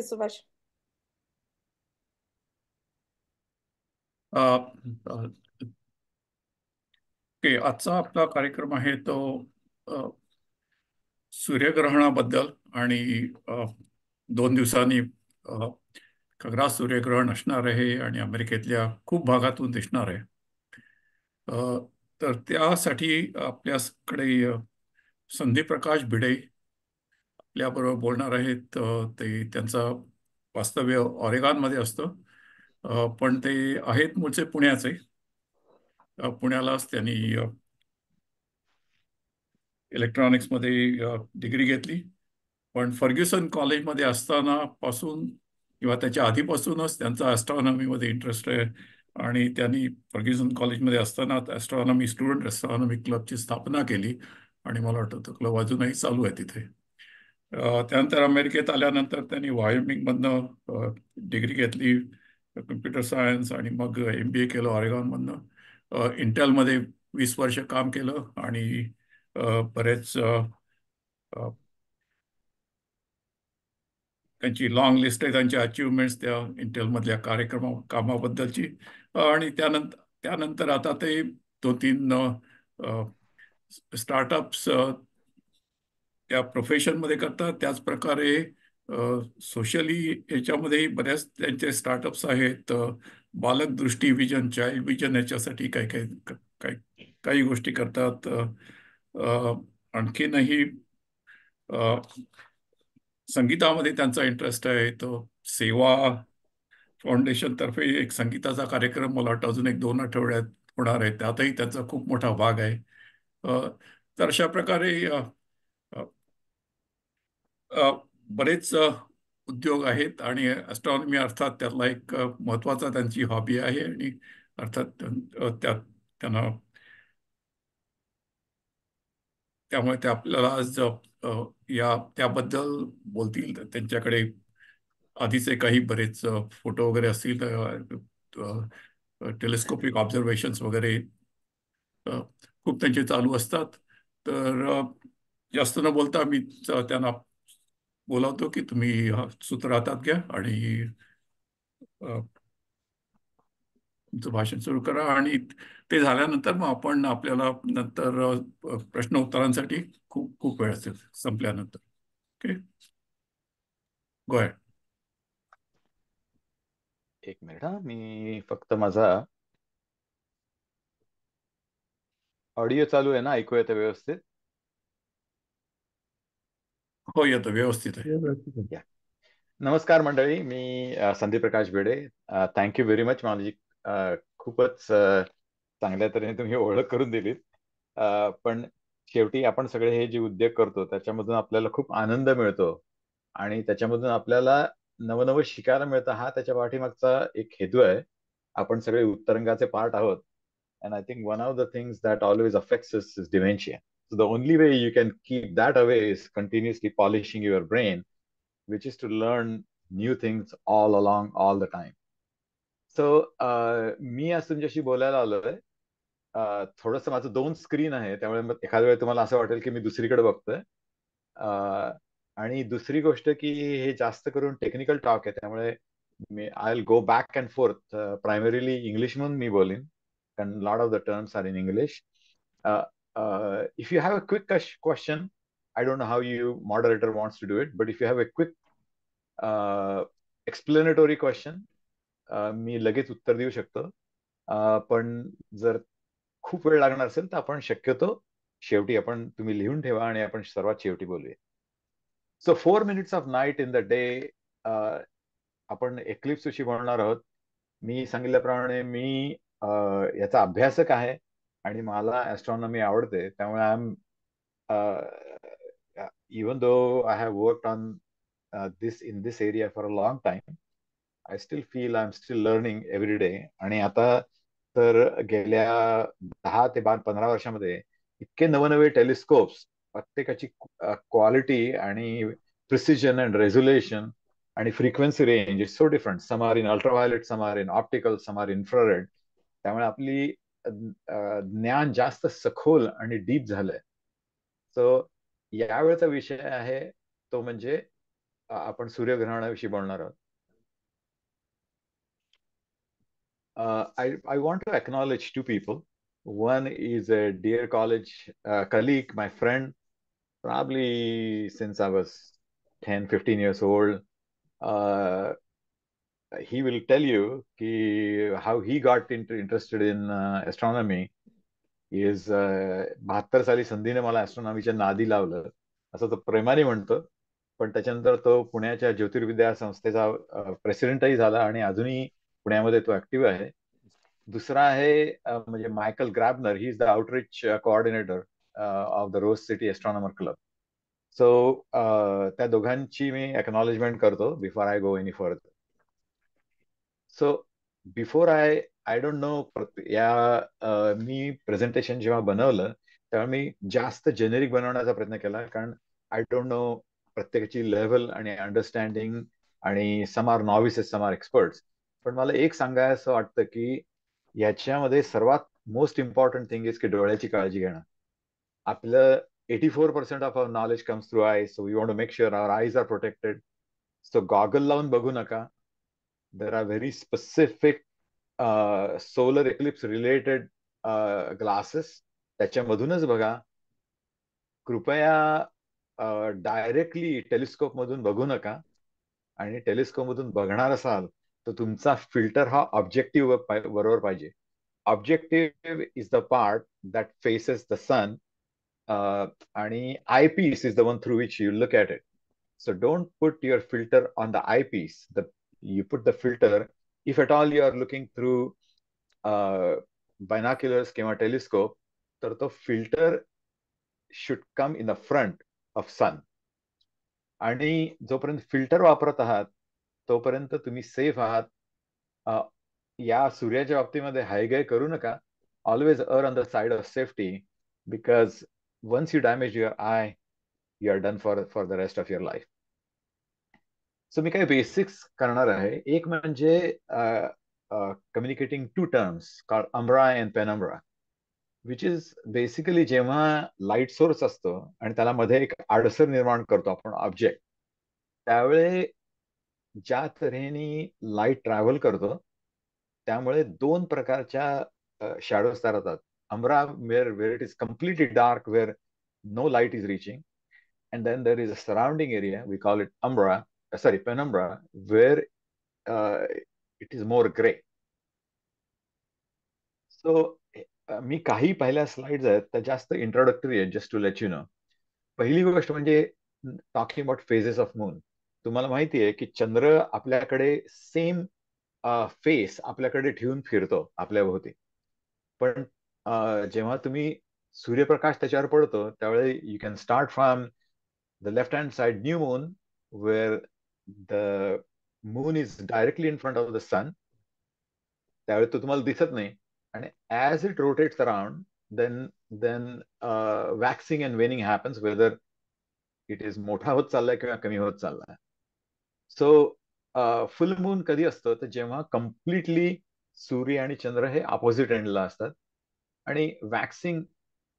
सुभाष. अ, अ, okay. आजचा आपला कार्यक्रम आहे तो अ, सूर्यग्रहणाबद्दल आणि 2 दिवसांनी खग्रास सूर्यग्रहण असणार आहे आणि अमेरिकेतल्या खूप भागातून दिसणार आहे. अ, तर त्यासाठी आपल्याकडे संधी प्रकाश भिडे आपल्याबरोबर बोलणार आहेत. ते त्यांचं वास्तव्य ऑरेगॉनमध्ये असतं. पण ते आहेत मूळचे पुण्याचे. पुण्यालाच त्यांनी इलेक्ट्रॉनिक्समध्ये डिग्री घेतली. पण फर्ग्युसन कॉलेजमध्ये असताना पासून किंवा त्याच्या आधीपासूनच त्यांचा ॲस्ट्रॉनॉमीमध्ये इंटरेस्ट आहे. आणि त्यांनी फर्ग्युसन कॉलेजमध्ये असताना ॲस्ट्रॉनॉमी स्टुडंट ॲस्ट्रॉनॉमी क्लबची स्थापना केली आणि मला वाटतं तो क्लब अजूनही चालू आहे तिथे. त्यानंतर अमेरिकेत आल्यानंतर त्यांनी वायोमिंगमधनं डिग्री घेतली कम्प्युटर सायन्स आणि मग MBA केलं ऑरेगॉनमधनं. इंटेलमध्ये 20 वर्ष काम केलं आणि बरेच अ, त्यांची लॉंग लिस्ट आहे त्यांच्या अचिव्हमेंट्स त्या इंटेलमधल्या कामाबद्दलची. आणि त्यानंतर आता ते 2-3 स्टार्टअप्स त्या प्रोफेशनमध्ये करतात. त्याच प्रकारे सोशली याच्यामध्येही बऱ्याच त्यांचे स्टार्टअप्स आहेत. बालक दृष्टी विजन, चाइल्ड विजन याच्यासाठी काही काही काही काही गोष्टी करतात. अ, आणखीनही अ, संगीतामध्ये त्यांचा इंटरेस्ट आहे. तो सेवा फाउंडेशन तर्फे एक संगीताचा कार्यक्रम मला वाटतं अजून 1-2 आठवड्यात होणार आहे. त्यातही त्यांचा खूप मोठा भाग आहे. अ, तर अशा प्रकारे अ, अ, बरेच उद्योग आहेत आणि ॲस्ट्रॉनॉमी अर्थात त्यातला एक महत्त्वाचा त्यांची हॉबी आहे. आणि अर्थात त्यात त्यांना त्यामुळे ते आपल्याला आज त्याबद्दल बोलतील. तर त्यांच्याकडे आधीचे काही बरेच फोटो वगैरे असतील, टेलिस्कोपिक ऑब्झर्वेशन्स वगैरे अ, खूप त्यांचे चालू असतात. तर जास्त न बोलता मी त्यांना बोलावतो की तुम्ही सूत्र हातात घ्या आणि अ, तुमचं भाषण सुरू करा. आणि ते झाल्यानंतर मग आपण आपल्याला नंतर प्रश्न उत्तरांसाठी खूप खूप वेळ असेल संपल्यानंतर. Okay, go ahead. एक मिनिट हा, मी फक्त माझा ऑडिओ चालू आहे ना, ऐकू येतं व्यवस्थित? हो, येतं व्यवस्थित आहे. या. नमस्कार मंडळी, मी Sandeep Prakash Bhide. Thank you very much. माझी खूपच चांगल्या तऱ्हेने तुम्ही ओळख करून दिलीत. पण शेवटी आपण सगळे हे जे उद्योग करतो त्याच्यामधून आपल्याला खूप आनंद मिळतो आणि त्याच्यामधून आपल्याला नवनवं शिकायला मिळतं. हा त्याच्या पाठीमागचा एक हेतू आहे. आपण सगळे उत्तरंगाचे पार्ट आहोत. And I think one of the things that always affects us is dementia. So the only way you can keep that away is continuously polishing your brain, which is to learn new things all along, all the time. So मी आज तुमच्याशी बोलायला आलोय. थोडंसं माझं 2 screen आहे, त्यामुळे मग एखाद्या वेळी तुम्हाला असं वाटेल की मी दुसरीकडे बघतोय. आणि दुसरी गोष्ट की हे जास्त करून टेक्निकल टॉक आहे, त्यामुळे मी I will go back and forth. Primarily English म्हणून मी बोलीन, कारण lot of the terms are in English. If you have a quick question, I don't know how you moderator wants to do it, but if you have a quick explanatory question, मी लगेच उत्तर देऊ शकतो. पण जर खूप वेळ लागणार असेल तर आपण शक्यतो शेवटी तुम्ही लिहून ठेवा आणि आपण सर्वात शेवटी बोलूया. So 4 minutes of night in the day, आपण एक्लिप्स विषयी बोलणार आहोत. मी सांगितल्याप्रमाणे मी याचा अभ्यासक आहे आणि मला ॲस्ट्रॉनॉमी आवडते. त्यामुळे I am even though I have worked on this area for a long time, I still feel I am still learning every day. आणि आता तर गेल्या 10 ते 15 वर्षामध्ये इतके नवनवे टेलिस्कोप्स, प्रत्येकाची क्वालिटी आणि प्रिसिजन अँड रेझोल्युशन आणि frequency range is so different. Some are in ultraviolet, some are in optical, some are infrared. त्यामुळे आपली ज्ञान जास्त सखोल आणि डीप झालंय. सो यावेळेचा विषय आहे तो म्हणजे आपण सूर्यग्रहणाविषयी बोलणार आहोत. I want to acknowledge two people. One is a dear college colleague, my friend, probably since I was 10, 15 years old. Uh, he will tell you how he got interested in astronomy is 72 साली संधीने मला ॲस्ट्रॉनॉमीच्या नादी लावलं असं तो प्रेमाने म्हणतो. पण त्याच्यानंतर तो पुण्याच्या ज्योतिर्विद्या संस्थेचा प्रेसिडेंटही झाला आणि अजूनही पुण्यामध्ये तो ऍक्टिव्ह आहे. दुसरा आहे म्हणजे Michael Grabner. He is the outreach coordinator of the Rose City astronomer club. So त्या दोघांची मी एक्नॉलेजमेंट करतो before I go any further. So before I don't know या मी प्रेझेंटेशन जेव्हा बनवलं तेव्हा मी जास्त जेनेरिक बनवण्याचा प्रयत्न केला, कारण आय डोंट नो प्रत्येकाची लेव्हल आणि अंडरस्टँडिंग, आणि some are novices, some are experts. पण मला एक सांगायचं वाटतं की याच्यामध्ये सर्वात मोस्ट इम्पॉर्टंट थिंग इज की डोळ्याची काळजी घेणं. आपलं 84% of our knowledge comes through eyes, so we want to make sure our eyes are protected. So goggle लावून बघू नका. There are very specific solar eclipse related glasses, त्याच्यामधूनच बघा. कृपया डायरेक्टली टेलिस्कोप मधून बघू नका. आणि टेलिस्कोप मधून बघणार असाल तर तुमचा फिल्टर हा ऑब्जेक्टिव्ह बरोबर पाहिजे. Objective is the part that faces the sun, आणि eyepiece is the one through which you look at it. So don't put your filter on the eyepiece. You put the filter, if at all you are looking through binoculars किंवा telescope, तर तो filter should come in the front of sun. आणि जोपर्यंत filter वापरत आहात तोपर्यंत तुम्ही safe आहात. या सूर्याच्या बाबतीमध्ये हायगाय करू नका. Always are on the side of safety, because once you damage your eye, you are done for the rest of your life. So मी काही बेसिक्स करणार आहे. एक म्हणजे communicating two terms called umbra and penumbra, which is basically जेव्हा light source असतो आणि त्याला मध्ये एक आडसर निर्माण करतो आपण ऑब्जेक्ट, त्यावेळे ज्या तऱ्हेने लाईट ट्रॅव्हल करतो त्यामुळे दोन प्रकारच्या शॅडोज तयार होतात. Umbra where it is completely dark, where no light is reaching, and then there is a surrounding area, we call it umbra, penumbra, where it is more gray. So मी काही पहिल्या slides आहेत त्या जास्त introductory आहेत, just to let you know. पहिली गोष्ट म्हणजे talking about phases of moon. तुम्हाला माहिती आहे की चंद्र आपल्याकडे सेम फेस आपल्याकडे ठेवून फिरतो आपल्या भोवती. पण जेव्हा तुम्ही सूर्यप्रकाश त्याच्यावर पडतो त्यावेळी you can start from the left hand side, new moon, where the moon is directly in front of the sun. त्यावेळी तो तुम्हाला दिसत नाही. आणि as it rotates around, then waxing and waning happens, whether it is मोठा होत चाललाय किंवा कमी होत चाललाय. सो फुल मून कधी असतं तर जेव्हा कम्प्लिटली सूर्य आणि चंद्र हे अपोजिट एंडला असतात. आणि waxing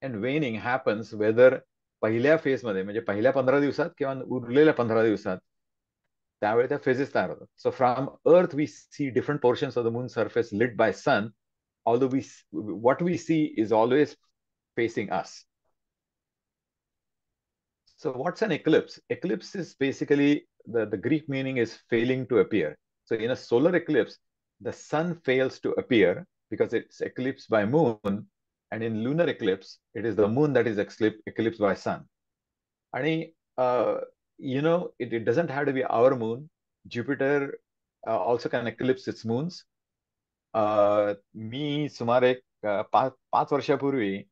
and waning happens whether पहिल्या फेजमध्ये, म्हणजे पहिल्या 15 दिवसात किंवा उरलेल्या 15 दिवसात, त्यावेळी त्या फेजेस तयार होतात. So from Earth we see different portions of the moon surface lit by sun, although what we see is always facing us. So what's an eclipse? Eclipse is basically, the Greek meaning is failing to appear. So in a solar eclipse, the sun fails to appear because it's eclipsed by moon, and in lunar eclipse, it is the moon that is eclipsed by sun. आणि it doesn't have to be our moon. Jupiter also can eclipse its moons. मी सुमारे 5 वर्षापूर्वी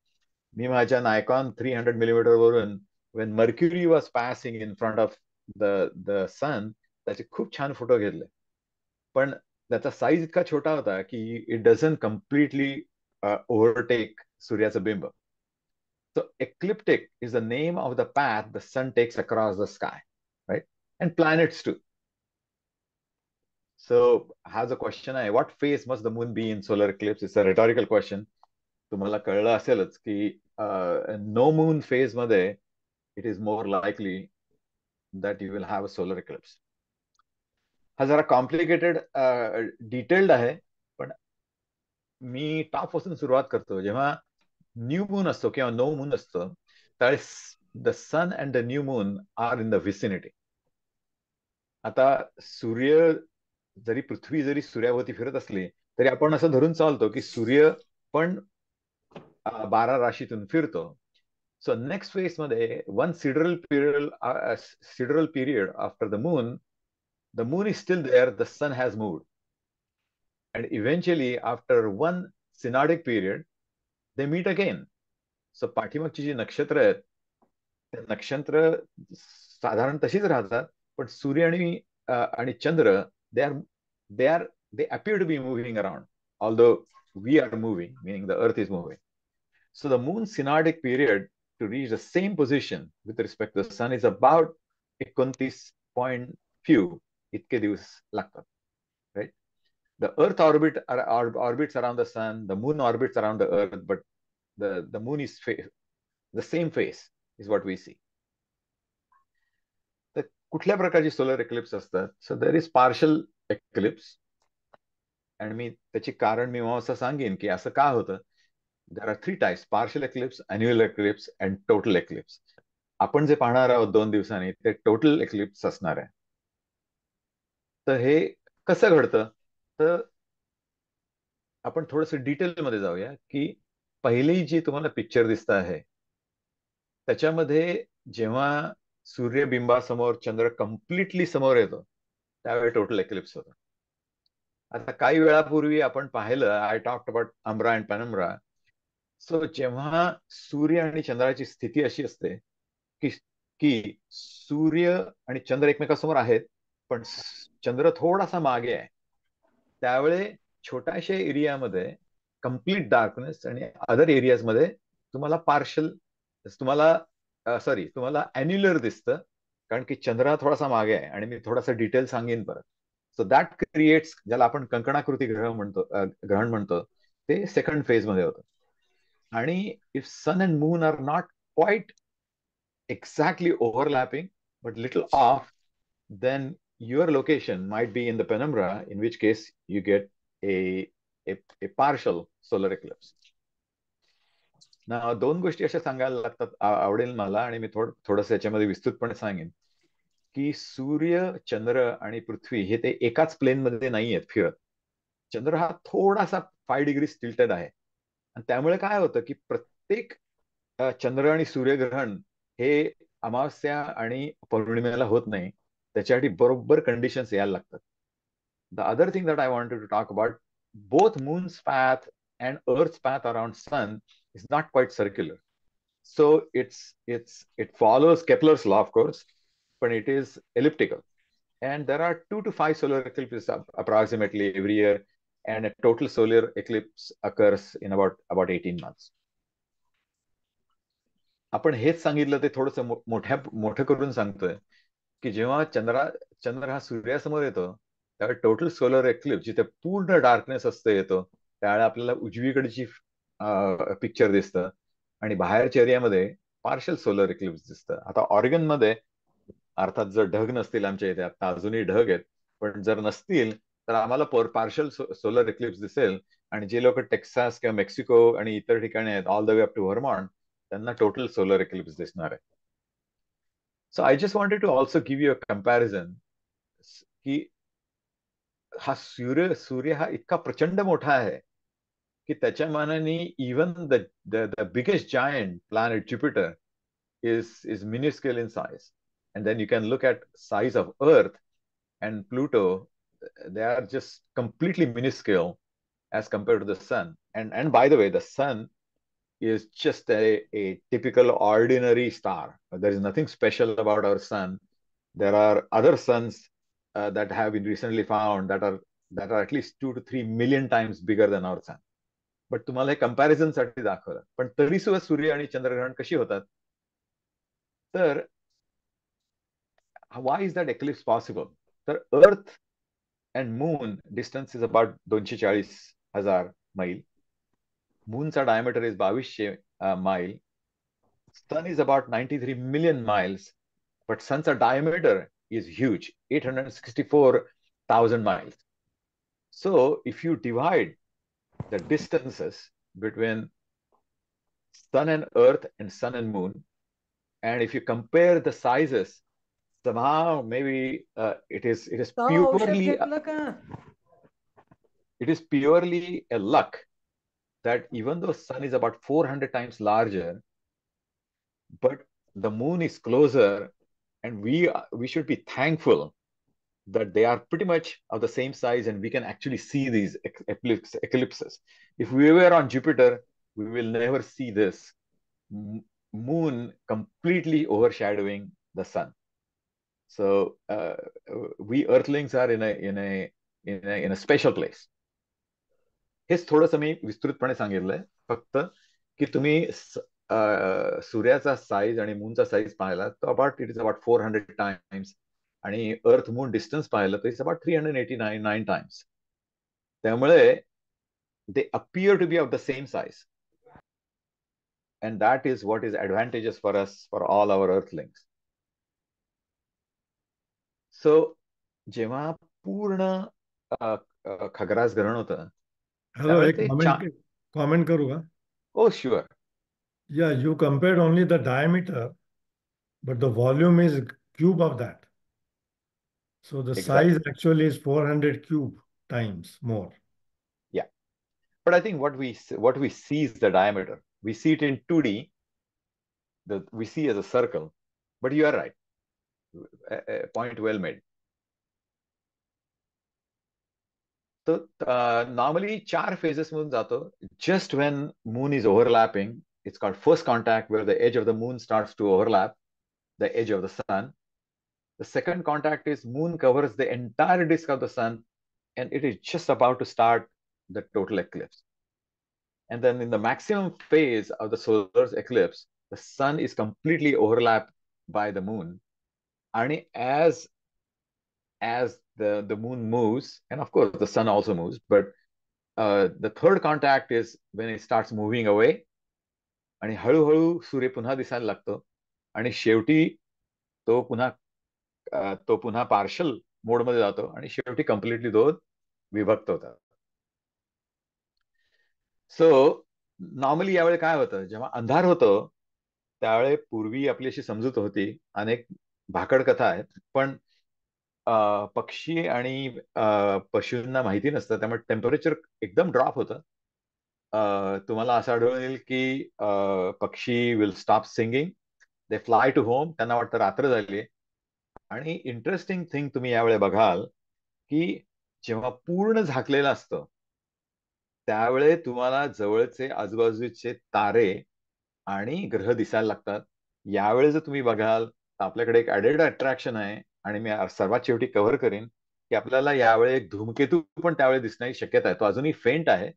मी माझ्या नायकॉन 300 millimetre वरून when Mercury was passing in front of the sun, त्याचे खूप छान photo घेतले. पण त्याचा साईज इतका छोटा होता की इट डझंट कम्प्लिटली ओव्हरटेक सूर्याचं बिंब. So ecliptic is the name of the path the sun takes across the sky, right? And planets too. So has a question आहे, what phase must the moon be in solar eclipse? It's a rhetorical question. तुम्हाला कळलं असेलच की no moon phase मध्ये it is more likely that you will have a solar eclipse. हा जरा complicated detailed आहे, पण मी टॉप पासून सुरुवात करतो. जेव्हा न्यू मून असतो किंवा नो मून असतो, त्यावेळेस the sun and the new moon are in the vicinity. आता सूर्य जरी पृथ्वी जरी सूर्याभोवती फिरत असली तरी आपण असं धरून चालतो की सूर्य पण 12 राशीतून फिरतो. सो नेक्स्ट फेज मध्ये one sidereal period after the moon is still there, the sun has moved, and eventually after one synodic period they meet again. So पाठीमागची जी नक्षत्र आहेत, ते नक्षत्र साधारण तशीच राहतात, पण सूर्य आणि चंद्र they are they are they appear to be moving around, although we are moving, meaning the earth is moving. So the moon's synodic period to reach the same position with respect to the sun is about 29 point few itke divas lagtat, right? The earth orbits around the sun, the moon orbits around the earth, but the moon is the same phase is what we see. तर कुठल्या प्रकारची solar eclipse असतात? So there is partial eclipse, आणि मी त्याची कारण मी असं सांगेन की असं का होतं. देर are 3 types: partial eclipse, annual eclipse and total eclipse. आपण जे पाहणार आहोत 2 दिवसांनी ते टोटल एक्लिप्स असणार आहे. तर हे कसं घडतं, तर आपण थोडस डिटेलमध्ये जाऊया की पहिली जी तुम्हाला पिक्चर दिसत आहे त्याच्यामध्ये जेव्हा सूर्यबिंबासमोर चंद्र कम्प्लिटली समोर येतो त्यावेळी टोटल एक्लिप्स होतं. आता काही वेळापूर्वी आपण पाहिलं, I talked about umbra and penumbra. So जेव्हा सूर्य आणि चंद्राची स्थिती अशी असते की की सूर्य आणि चंद्र एकमेकासमोर आहेत, पण चंद्र थोडासा मागे आहे, त्यावेळे छोट्याशा एरियामध्ये कम्प्लीट डार्कनेस आणि अदर एरियाजमध्ये तुम्हाला तुम्हाला अॅन्युलर दिसतं, कारण की चंद्र थोडासा मागे आहे. आणि मी थोडासा डिटेल सांगेन परत. सो दॅट क्रिएट्स, ज्याला आपण कंकणाकृती ग्रहण म्हणतो, ते सेकंड फेज मध्ये होतं. आणि if sun and moon are not quite exactly overlapping but little off, then your location might be in the penumbra, in which case you get a partial solar eclipse. ना 2 गोष्टी अशा सांगायला लागतात, आवडेल मला, आणि मी थोडंसं याच्यामध्ये विस्तृतपणे सांगेन की सूर्य, चंद्र आणि पृथ्वी हे ते एकाच प्लेन मध्ये नाही आहेत फिरत. चंद्र हा थोडासा 5 डिग्री टिल्टेड आहे, आणि त्यामुळे काय होतं की प्रत्येक चंद्र आणि सूर्यग्रहण हे अमावस्या आणि पौर्णिमेला होत नाही. त्याच्यासाठी बरोबर कंडिशन्स यायला लागतात. The other thing that I wanted to talk about, both moon's path and Earth's path around sun is not quite circular. So it follows Kepler's law, of course, but it is elliptical. And there are 2 to 5 solar eclipses approximately every year, and a total solar eclipse occurs in about 18 months. आपण हेच सांगितलं ते थोडंसं मोठं करून सांगतोय की जेव्हा चंद्र हा सूर्यासमोर येतो त्यावेळी टोटल सोलर एक्लिप्स, जिथे पूर्ण डार्कनेस असते, येतो त्यावेळी आपल्याला उजवीकडची पिक्चर दिसतं, आणि बाहेरच्या एरियामध्ये पार्शल सोलर एक्लिप्स दिसतं. आता ऑरेगन मध्ये अर्थात जर ढग नसतील आमच्या इथे, आता अजूनही ढग आहेत, पण जर नसतील तर आम्हाला पार्शल सोलर एक्लिप्स दिसेल. आणि जे लोक टेक्सास किंवा मेक्सिको आणि इतर ठिकाणी आहेत, all the way up to Vermont, त्यांना टोटल सोलर एक्लिप्स दिसणार आहे. So I just wanted to also give you a comparison की हा सूर्य हा इतका प्रचंड मोठा आहे की त्याच्या मानाने even the biggest giant planet Jupiter is minuscule in size. And then you can look at size of Earth and Pluto. They are just completely minuscule as compared to the sun. And by the way, the sun is just a typical ordinary star. There is nothing special about our sun. There are other suns that have been recently found that are at least 2 to 3 million times bigger than our sun. But तुम्हाला हे comparison साठी दाखवलं. पण तरी सुद्धा सूर्य आणि चंद्रग्रहण कशी होतात, तर why is that eclipse possible? तर earth and moon distance is about 240,000 मैल. मूनचा डायमीटर इज 2200 मैल. Sun is about 93 million miles. but sun's diameter is huge, 864,000 miles. So if you divide the distances between sun and earth and sun and moon, and if you compare the sizes, somehow maybe it is purely a luck that even though sun is about 400 times larger, but the moon is closer, and we should be thankful that they are pretty much of the same size and we can actually see these eclipses. If we were on Jupiter, we will never see this moon completely overshadowing the sun. So we earthlings are in a special place. हेच थोडंसं मी विस्तृतपणे सांगितलंय, फक्त की तुम्ही सूर्याचा size आणि मूनचा size पाहिला तर इट इज अबाउट 400 टाइम्स, आणि अर्थ मून डिस्टन्स पाहिलं तर इट्स अबाउट 389 टाइम्स. त्यामुळे they appear to be of the same size, and that is what is advantages for us, for all our earthlings. So जेव्हा पूर्ण खग्रास ग्रहण होतं hello, एक comment करूँ का? Oh, sure. Yeah, you compared only the diameter, but the volume is cube of that. So the Exactly. size actually is 400 cube times more. Yeah. But I think what we see is the diameter. We see it in 2D, we see as a circle. But you are right. Point well made. So normally 4 phases moon jato. Just when moon is overlapping, it's called first contact, where the edge of the moon starts to overlap the edge of the sun. The second contact is moon covers the entire disk of the sun, and it is just about to start the total eclipse. And then in the maximum phase of the solar eclipse, the sun is completely overlapped by the moon. And as the moon moves, and of course the sun also moves, but the third contact is when it starts moving away, आणि हळूहळू सूर्य पुन्हा दिसायला लागतो, आणि शेवटी तो पुन्हा पार्शल मोडमध्ये जातो, आणि शेवटी कम्प्लिटली तो विभक्त होतात. सो नॉर्मली यावेळी काय होतं, जेव्हा अंधार होतो त्यावेळी पूर्वी आपली अशी समजूत होती, अनेक भाकड कथा आहेत, पण पक्षी आणि पशूंना माहिती नसतं, त्यामुळे टेम्परेचर एकदम ड्रॉप होतं. तुम्हाला असं आढळून येईल की पक्षी will stop singing, they fly to home, त्यांना वाटतं रात्र झाली. आणि इंटरेस्टिंग थिंग तुम्ही यावेळी बघाल की जेव्हा पूर्ण झाकलेलं असतं त्यावेळे तुम्हाला जवळचे आजूबाजूचे तारे आणि ग्रह दिसायला लागतात. यावेळी जर तुम्ही बघाल तर आपल्याकडे एक ऍडेड अट्रॅक्शन आहे, आणि मी सर्वात शेवटी कव्हर करीन की आपल्याला यावेळी एक धूमकेतू पण त्यावेळी दिसण्याची शक्यता आहे. तो अजूनही फेंट आहे,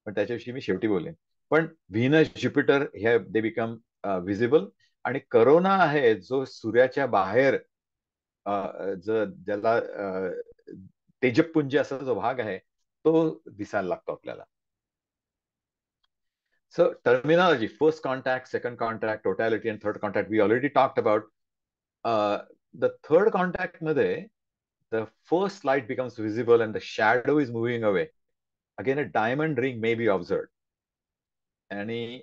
पण त्याच्याविषयी मी शेवटी बोलेन. पण व्हीनस, ज्युपिटर हे दे बिकम विजिबल, आणि करोना आहे जो सूर्याच्या बाहेर ज्याला तेजपुंज असा जो भाग आहे तो दिसायला लागतो आपल्याला. So terminology, first contact, second contact, totality, and third contact, we already talked about. The third contact मध्ये, the first light becomes visible and the shadow is moving away. Again, a diamond ring may be observed. आणि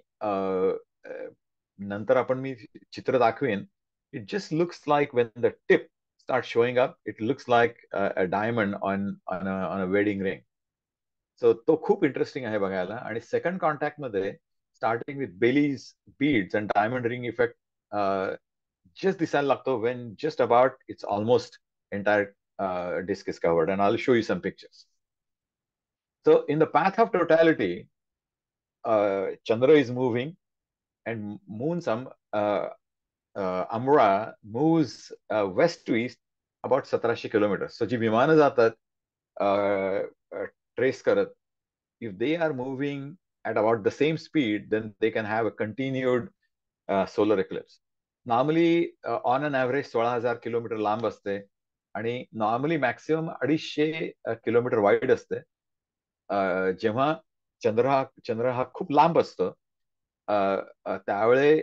नंतर आपण मी चित्र दाखवेन. It just looks like when the tip starts showing up, it looks like a diamond on a wedding ring. So तो खूप interesting आहे बघायला. आणि सेकंड कॉन्टॅक्ट मध्ये starting with Baily's, beads and diamond ring effect just दिसायला लागतो when just about it's almost entire disk is covered, and I'll show you some pictures. So in the path of totality, Chandra is moving and moon's Amra moves west to east about 1700 kilometers. So जी विमानं जातात trace करत, if they are moving at about the same speed, then they can have a continued solar eclipse. Normally on an average 16,000 kilometre लांब असते, आणि normally maximum 250 kilometre wide असते. जेव्हा चंद्र हा खूप लांब असतो त्यावेळे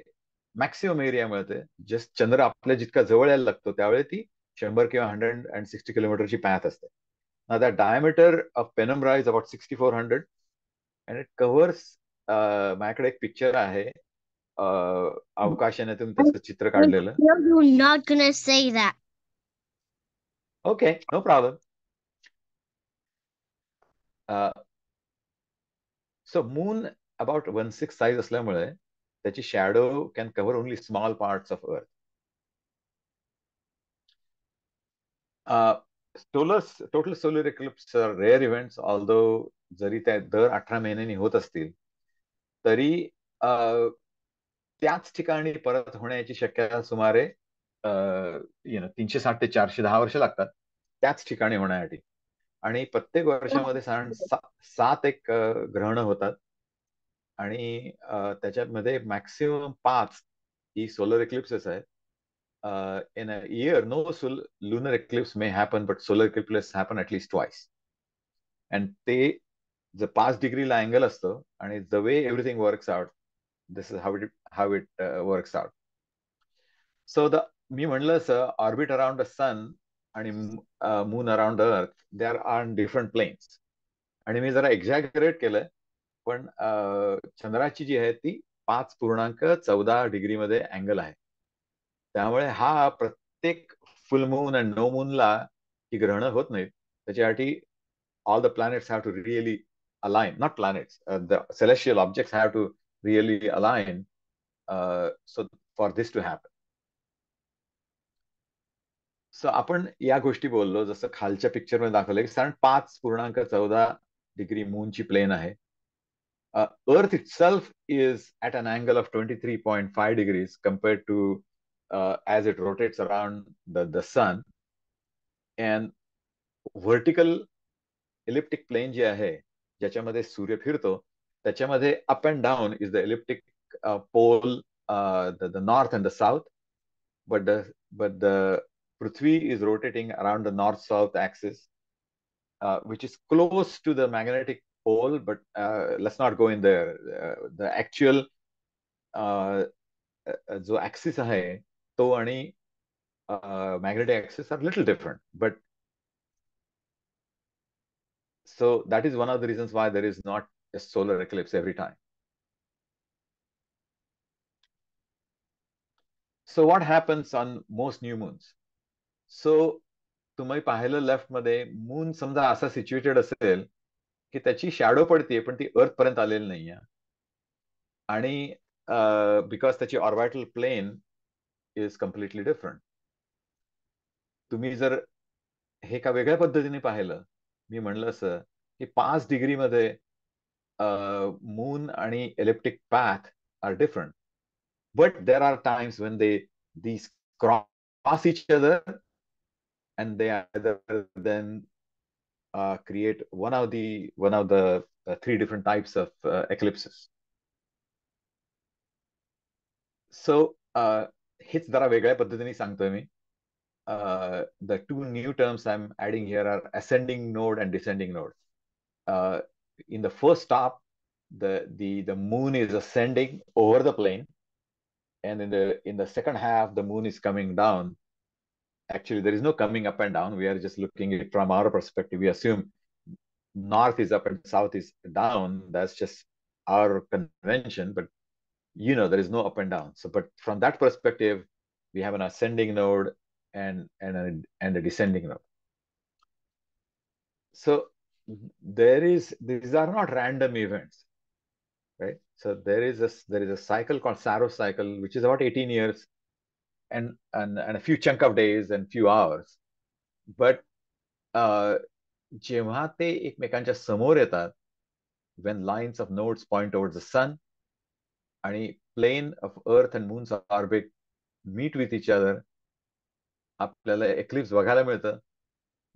मॅक्सिमम एरिया मिळते. जस्ट चंद्र आपल्या जितका जवळ यायला लागतो त्यावेळी ती 100 किंवा 160 किलोमीटरची पॅथ असते. Now the diameter of penumbra is about 6400 and it covers माझ्याकडे एक पिक्चर आहे अवकाशाने त्याचं चित्र काढलेलं. You're not gonna say that. Okay, no problem. So moon about 1/6 size असल्यामुळे त्याची shadow can cover only small parts of Earth. Total solar eclipse are rare events, although जरी त्या दर 18 महिन्यांनी होत असतील तरी त्याच ठिकाणी परत होण्याची शक्यता सुमारे 360 ते 410 वर्ष लागतात त्याच ठिकाणी होण्यासाठी. आणि प्रत्येक वर्षामध्ये साधारण 7 एक ग्रहण होतात आणि त्याच्यामध्ये मॅक्सिमम 5 ही सोलर एक्लिप्सेस आहेत. In a year, no lunar eclipse may happen, but solar eclipse happen at least twice. And ते the 5 degree ला अँगल असतो आणि the way everything works out, this is how it works out. So मी म्हणलं orbit around the sun आणि moon around the earth, they are on different planes. आणि मी जरा एक्झॅगरेट केलं, पण चंद्राची जी आहे ती 5.14 डिग्री मध्ये अँगल आहे. त्यामुळे हा प्रत्येक फुल मून अँड नो मूनला ही ग्रहण होत नाहीत. त्याच्यासाठी all the planets have to really align, not planets, the celestial objects have to really align so for this to happen. So आपण या गोष्टी बोललो, जसं खालच्या पिक्चर मध्ये दाखवलं की साधारण 5.14 डिग्री मूनची प्लेन आहे. Earth itself is at an angle of 23.5 degrees compared to as it rotates around the sun. And vertical elliptic plane जे आहे ज्याच्यामध्ये सूर्य फिरतो त्याच्यामध्ये up and down is the elliptic pole, the north and the south, but the Prithvi is rotating around the north-south axis, which is close to the magnetic pole, but let's not go in there. The actual जो axis आहे तो आणि magnetic axis are little different, but so that is one of the reasons why there is not a solar eclipse every time. So what happens on most new moons? So तुम्ही पाहिलं left मध्ये moon समजा असा situated असेल की त्याची shadow पडते पण ती अर्थ पर्यंत आलेली नाहीये आणि बिकॉज त्याची orbital plane is completely different. तुम्ही जर हे का वेगळ्या पद्धतीने पाहिलं, मी म्हणलं असं की 5 डिग्री मध्ये मून आणि ecliptic path are different, but there are times when these cross each other and they either then create one of the 3 different types of eclipses. So हेच जरा वेगळ्या पद्धतीने सांगतोय मी. The 2 new terms I'm adding here are ascending node and descending node. In the first stop, the moon is ascending over the plane, and in the second half, the moon is coming down. Actually, there is no coming up and down. We are just looking at it from our perspective. We assume north is up and south is down. That's just our convention, but there is no up and down. So, but from that perspective, we have an ascending node and a descending node. So these are not random events, right? So there is a cycle called Saros cycle, which is about 18 years and a few chunk of days and few hours. But जेव्हा ते एकमेकांच्या समोर येतात, when lines of nodes point towards the sun आणि plane of earth and moon's orbit meet with each other, आपल्याला eclipse बघायला मिळतं.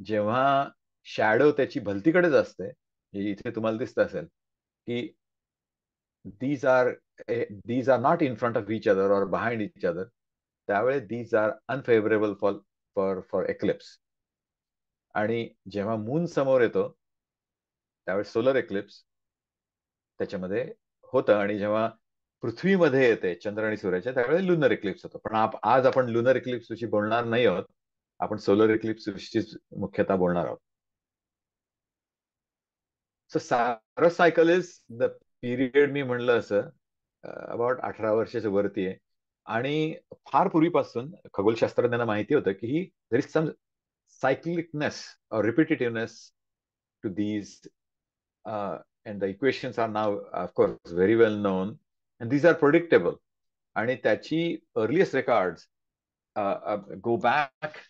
जेव्हा शॅडो त्याची भलतीकडेच असते, इथे तुम्हाला दिसत असेल की these are not in front of each other or behind each other, त्यावेळेस these are unfavorable for eclipse. आणि जेव्हा मून समोर येतो त्यावेळेस सोलर एक्लिप्स त्याच्यामध्ये होतं. आणि जेव्हा पृथ्वीमध्ये येते चंद्र आणि सूर्याच्या, त्यावेळेला लुनर इक्लिप्स होतो. पण आज आपण लुनर इक्लिप्स विषयी बोलणार नाही आहोत, आपण सोलर इक्लिप्स विषयी मुख्यतः बोलणार आहोत. सो सारस सायकल इज द पिरियड, मी म्हणलं असं अबाउट 18 वर्षाच्या वरती आहे. आणि फार पूर्वीपासून खगोलशास्त्रज्ञांना माहिती होतं की ही there is some cyclicness or repetitiveness to these, and the equations are now of course very well known and these are predictable. आणि त्याची earliest records go back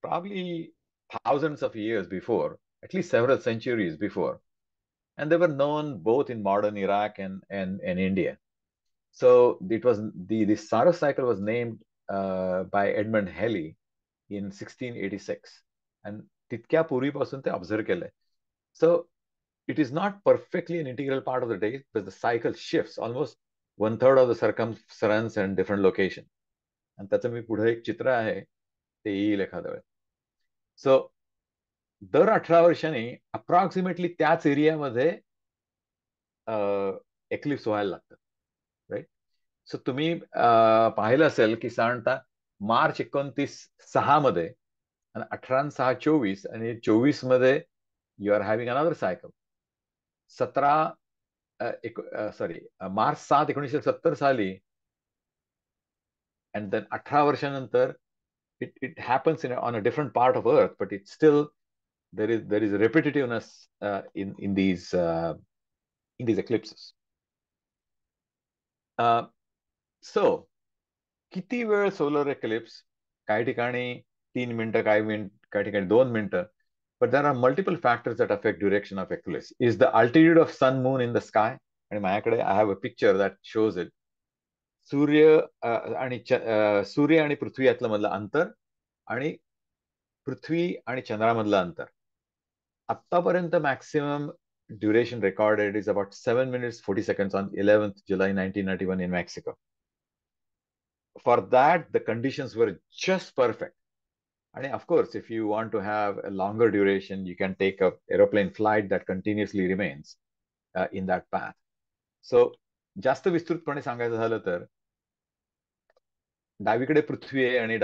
probably thousands of years before, at least several centuries before, and they were known both in modern Iraq and India. So it was the Saros cycle was named by Edmund Halley in 1686, and तितक्या पूर्वीपासून ते observe केलंय. So it is not perfectly an integral part of the day, but the cycle shifts almost 1/3 of the circumference and different location. आणि त्याचं मी पुढे एक चित्र आहे, ते येईल एखाद्या वेळेस. सो दर 18 वर्षांनी अप्रॉक्सिमेटली त्याच एरियामध्ये एक्लिप्स व्हायला लागतं, राईट. सो तुम्ही पाहिलं असेल की साधारणतः मार्च 29/6 मध्ये आणि 18/6/24 आणि 24 मध्ये you are having another cycle. March 7, 1970 साली, and then 18 वर्षानंतर it happens on a different part of Earth, but it's still there is repetitiveness in these eclipses. So किती वेळ सोलर एक्लिप्स? काही ठिकाणी 3 मिनिटं, काही ठिकाणी 2 मिनिटं. But there are multiple factors that affect duration of eclipse. Is the altitude of sun, moon in the sky? आणि माझ्याकडे I have a picture that shows it. सूर्य आणि पृथ्वी यातलं मधलं अंतर आणि पृथ्वी आणि चंद्रामधलं अंतर. आतापर्यंत maximum duration recorded is about 7 minutes 40 seconds on 11th July 1991 in Mexico. For that, the conditions were just perfect. And of course, if you want to have a longer duration, you can take a aeroplane flight that continuously remains in that path. So जास्त विस्तृतपणे सांगायचं झालं तर डावीकडे पृथ्वी आहे आणि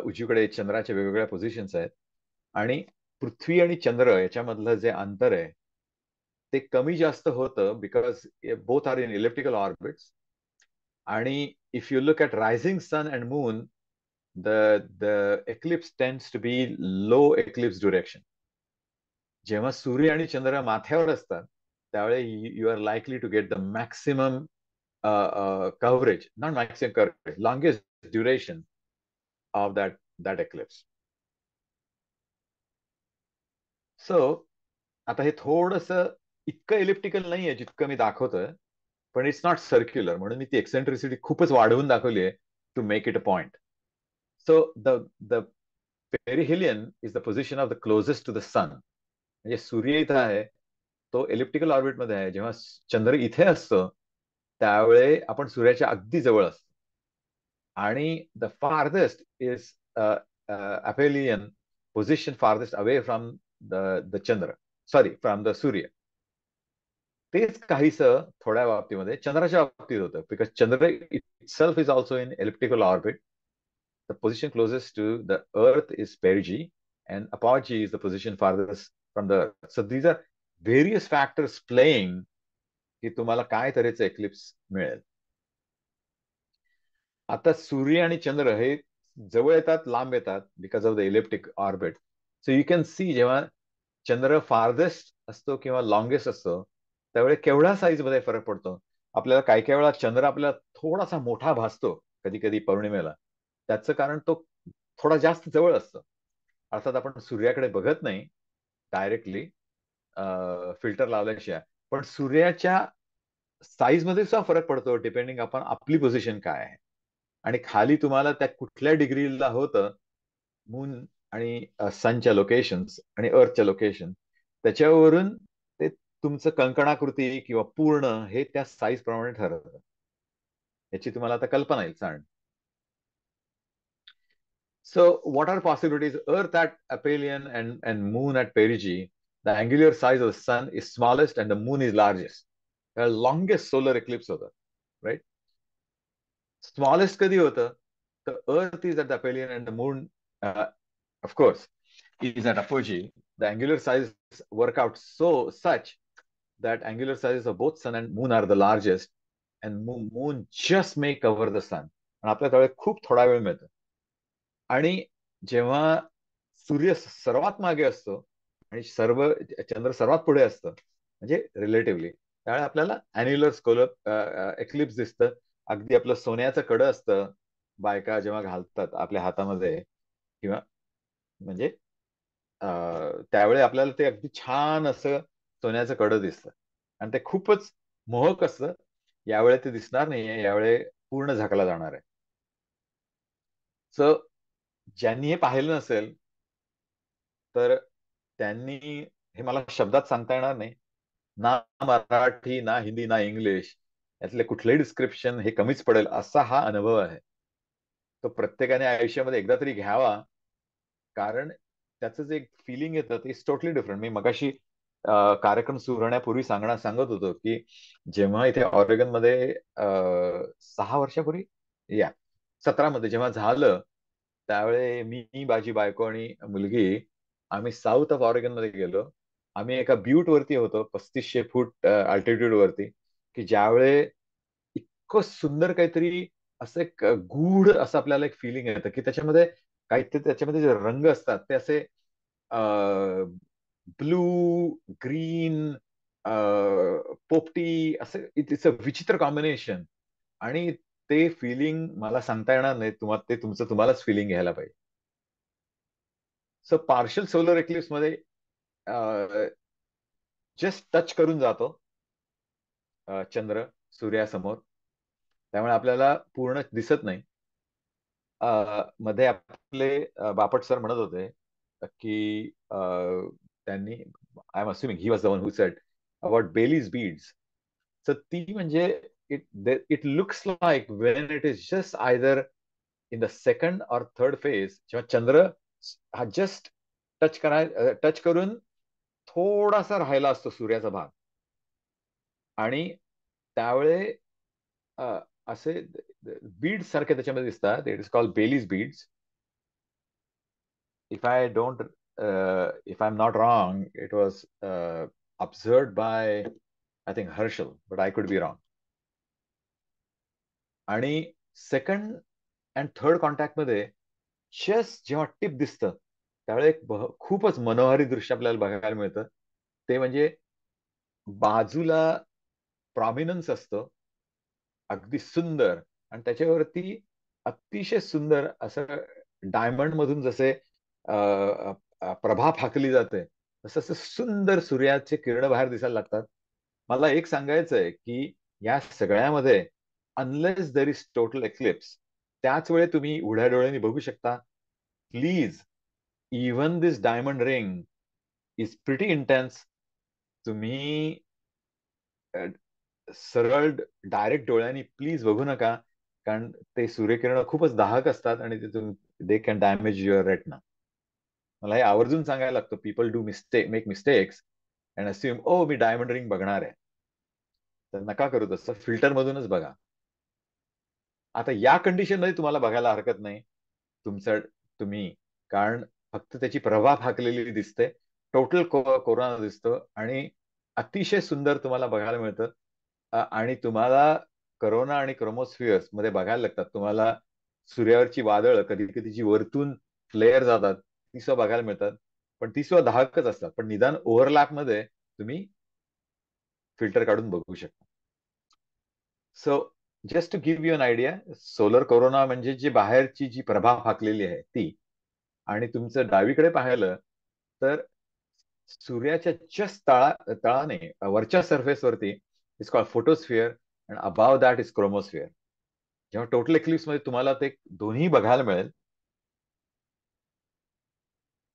उजवीकडे चंद्राच्या वेगवेगळ्या पोझिशन्स आहेत. आणि पृथ्वी आणि चंद्र याच्यामधलं जे अंतर आहे ते कमी जास्त होतं because both are in elliptical orbits. आणि if you look at rising sun and moon, the eclipse tends to be low eclipse duration. जेव्हा सूर्य आणि चंद्र माथ्यावर असतात त्यावेळी you are likely to get the maximum coverage, not maximum coverage, longest duration of that eclipse. So आता हे थोडंसं इतकं इलिप्टिकल नाहीये जितकं मी दाखवतोय, पण इट्स नॉट सर्क्युलर, म्हणून मी ती एक्सेंट्रिसिटी खूपच वाढवून दाखवली आहे to make it a point. So the perihelion is the position of the closest to the sun. म्हणजे सूर्य इथं आहे, तो इलिप्टिकल ऑर्बिटमध्ये आहे. जेव्हा चंद्र इथे असतो त्यावेळे आपण सूर्याच्या अगदी जवळ असतो. आणि the farthest is aphelion position farthest away from the चंद्र, सॉरी फ्रॉम द सूर्य. तेच काहीसं थोड्या बाबतीमध्ये चंद्राच्या बाबतीत होतं, बिकॉज चंद्र itself is also in elliptical orbit. The position closest to the Earth is perigee, and apogee is the position farthest from the Earth. So these are various factors playing की तुम्हाला काय तऱ्हेचं एक्लिप्स मिळेल. आता सूर्य आणि चंद्र हे जवळ येतात, लांब येतात because of the elliptic orbit. So you can see जेव्हा चंद्र फार्देस्ट असतो किंवा लॉंगेस्ट असतो त्यावेळी केवढ्या साईज मध्ये फरक पडतो. आपल्याला काही काही वेळा चंद्र आपल्याला थोडासा मोठा भासतो कधी कधी पौर्णिमेला. त्याचं कारण तो थोडा जास्त जवळ असतो. अर्थात आपण सूर्याकडे बघत नाही डायरेक्टली फिल्टर लावल्याशिवाय, पण सूर्याच्या साईज मध्ये सुद्धा फरक पडतो डिपेंडिंग आपण आपली पोझिशन काय आहे. आणि खाली तुम्हाला त्या कुठल्या डिग्रीला होतं मून आणि सनच्या लोकेशन्स आणि अर्थच्या लोकेशन, त्याच्यावरून ते तुमचं कंकणाकृती किंवा पूर्ण हे त्या साईज प्रमाणे ठरवतं. याची तुम्हाला आता कल्पना येईल सांग. So what are possibilities? Earth at aphelion and moon at perigee, the angular size of the sun is smallest and the moon is largest. Longest solar eclipse होतं, राईट. स्मॉलेस्ट कधी होतं तर earth is at the aphelion and the moon of course is at apogee. The angular sizes work out such that angular sizes of both sun and moon are the largest, and moon just may cover the sun. आणि आपल्या त्यावेळी खूप थोडा वेळ मिळतो. आणि जेव्हा सूर्य सर्वात मागे असतो आणि चंद्र सर्वात पुढे असतं, म्हणजे रिलेटिव्हली, त्यावेळी आपल्याला अॅन्युलर स्कोलर एक्लिप्स दिसतं. अगदी आपलं सोन्याचं कडं असतं बायका जेव्हा घालतात आपल्या हातामध्ये, किंवा म्हणजे त्यावेळी आपल्याला ते अगदी छान असं सोन्याचं कडं दिसतं आणि ते खूपच मोहक असतं. यावेळी ते दिसणार नाहीये, यावेळी पूर्ण झाकला जाणार आहे. सो ज्यांनी हे पाहिलं नसेल तर त्यांनी, हे मला शब्दात सांगता येणार नाही, ना मराठी ना हिंदी ना इंग्लिश यातले कुठलेही डिस्क्रिप्शन हे कमीच पडेल असा हा अनुभव आहे. तो प्रत्येकाने आयुष्यामध्ये एकदा तरी घ्यावा, कारण त्याचं जे एक फिलिंग येतं ते इज टोटली डिफरंट. मी मगाशी कार्यक्रम सुरू होण्यापूर्वी सांगत होतो की जेव्हा इथे ऑरेगन मध्ये 6 वर्षापूर्वी 17 मध्ये जेव्हा झालं, त्यावेळी मी, माझी बायको आणि मुलगी आम्ही साऊथ ऑफ ऑरेगन मध्ये गेलो. आम्ही एका ब्यूट वरती होतो, 3500 फूट अल्टिट्यूड वरती, की ज्यावेळे इतकं सुंदर काहीतरी असं एक गूढ असं आपल्याला एक फिलिंग येतं की त्याच्यामध्ये जे रंग असतात ते असे ब्लू, ग्रीन, पोपटी, असं इट्स अ विचित्र कॉम्बिनेशन. आणि ते फिलिंग मला सांगता येणार नाही, ते तुम्हालाच फिलिंग घ्यायला पाहिजे. सो पार्शल सोलर एक्लिप्स मध्ये जस्ट टच करून जातो चंद्र सूर्यासमोर, त्यामुळे आपल्याला पूर्ण दिसत नाही. मध्ये आपले बापट सर म्हणत होते की त्यांनी, I am assuming he was the one who said about Baily's beads. तर ती म्हणजे it looks like when it is just either in the second or third phase, जेव्हा चंद्र हा जस्ट टच करून थोडासा राहिला असतो सूर्याचा भाग, आणि त्यावेळे असे बीड्स सारखे त्याच्यामध्ये दिसतात. It is called Baily's beads. if I don't, if I'm not wrong, it was observed by, I think, Herschel, but I could be wrong. आणि सेकंड अँड थर्ड कॉन्टॅक्ट मध्ये जस्ट जेव्हा टिप दिसतं त्यावेळी खूपच मनोहारी दृश्य आपल्याला बघायला मिळतं. ते म्हणजे बाजूला प्रॉमिनन्स असतं अगदी सुंदर, आणि त्याच्यावरती अतिशय सुंदर असं डायमंड मधून जसे प्रभा फाकली जाते तसं सुंदर सूर्याचे किरण बाहेर दिसायला लागतात. मला एक सांगायचं आहे की या सगळ्यामध्ये unless there is total eclipse, त्याच वेळी तुम्ही उघड्या डोळ्यांनी बघू शकता. Please, even this diamond ring is pretty intense. तुम्ही सरळ डायरेक्ट डोळ्यांनी प्लीज बघू नका, कारण ते सूर्यकिरण खूपच दाहक असतात आणि they can damage your retina. मला हे आवर्जून सांगायला लागतं. People do make mistakes and assume ओ मी डायमंड रिंग बघणार आहे. तर नका करू तसं, फिल्टर मधूनच बघा. आता या कंडिशन मध्ये तुम्हाला बघायला हरकत नाही तुम्ही, कारण फक्त त्याची प्रभा फाकलेली दिसते, टोटल कोरोना दिसतो आणि अतिशय सुंदर तुम्हाला बघायला मिळतं. आणि तुम्हाला करोना आणि क्रोमोस्फिअर्स मध्ये बघायला लागतात. तुम्हाला सूर्यावरची वादळ कधी कधी जी वरतून फ्लेअर जातात ती सुद्धा बघायला मिळतात, पण ती सुद्धा दाहकच असतात. पण निदान ओव्हरलॅप मध्ये तुम्ही फिल्टर काढून बघू शकता. So just to give you an idea, solar corona म्हणजे जी बाहेरची जी प्रभा फाकलेली आहे ती. आणि तुमचं डावीकडे पाहिलं तर सूर्याच्या जस्ट तळाने वरच्या सरफेसवरती is called photosphere and above that is chromosphere. जेव्हा टोटल एक्लिप्स मध्ये तुम्हाला ते दोन्ही बघायला मिळेल,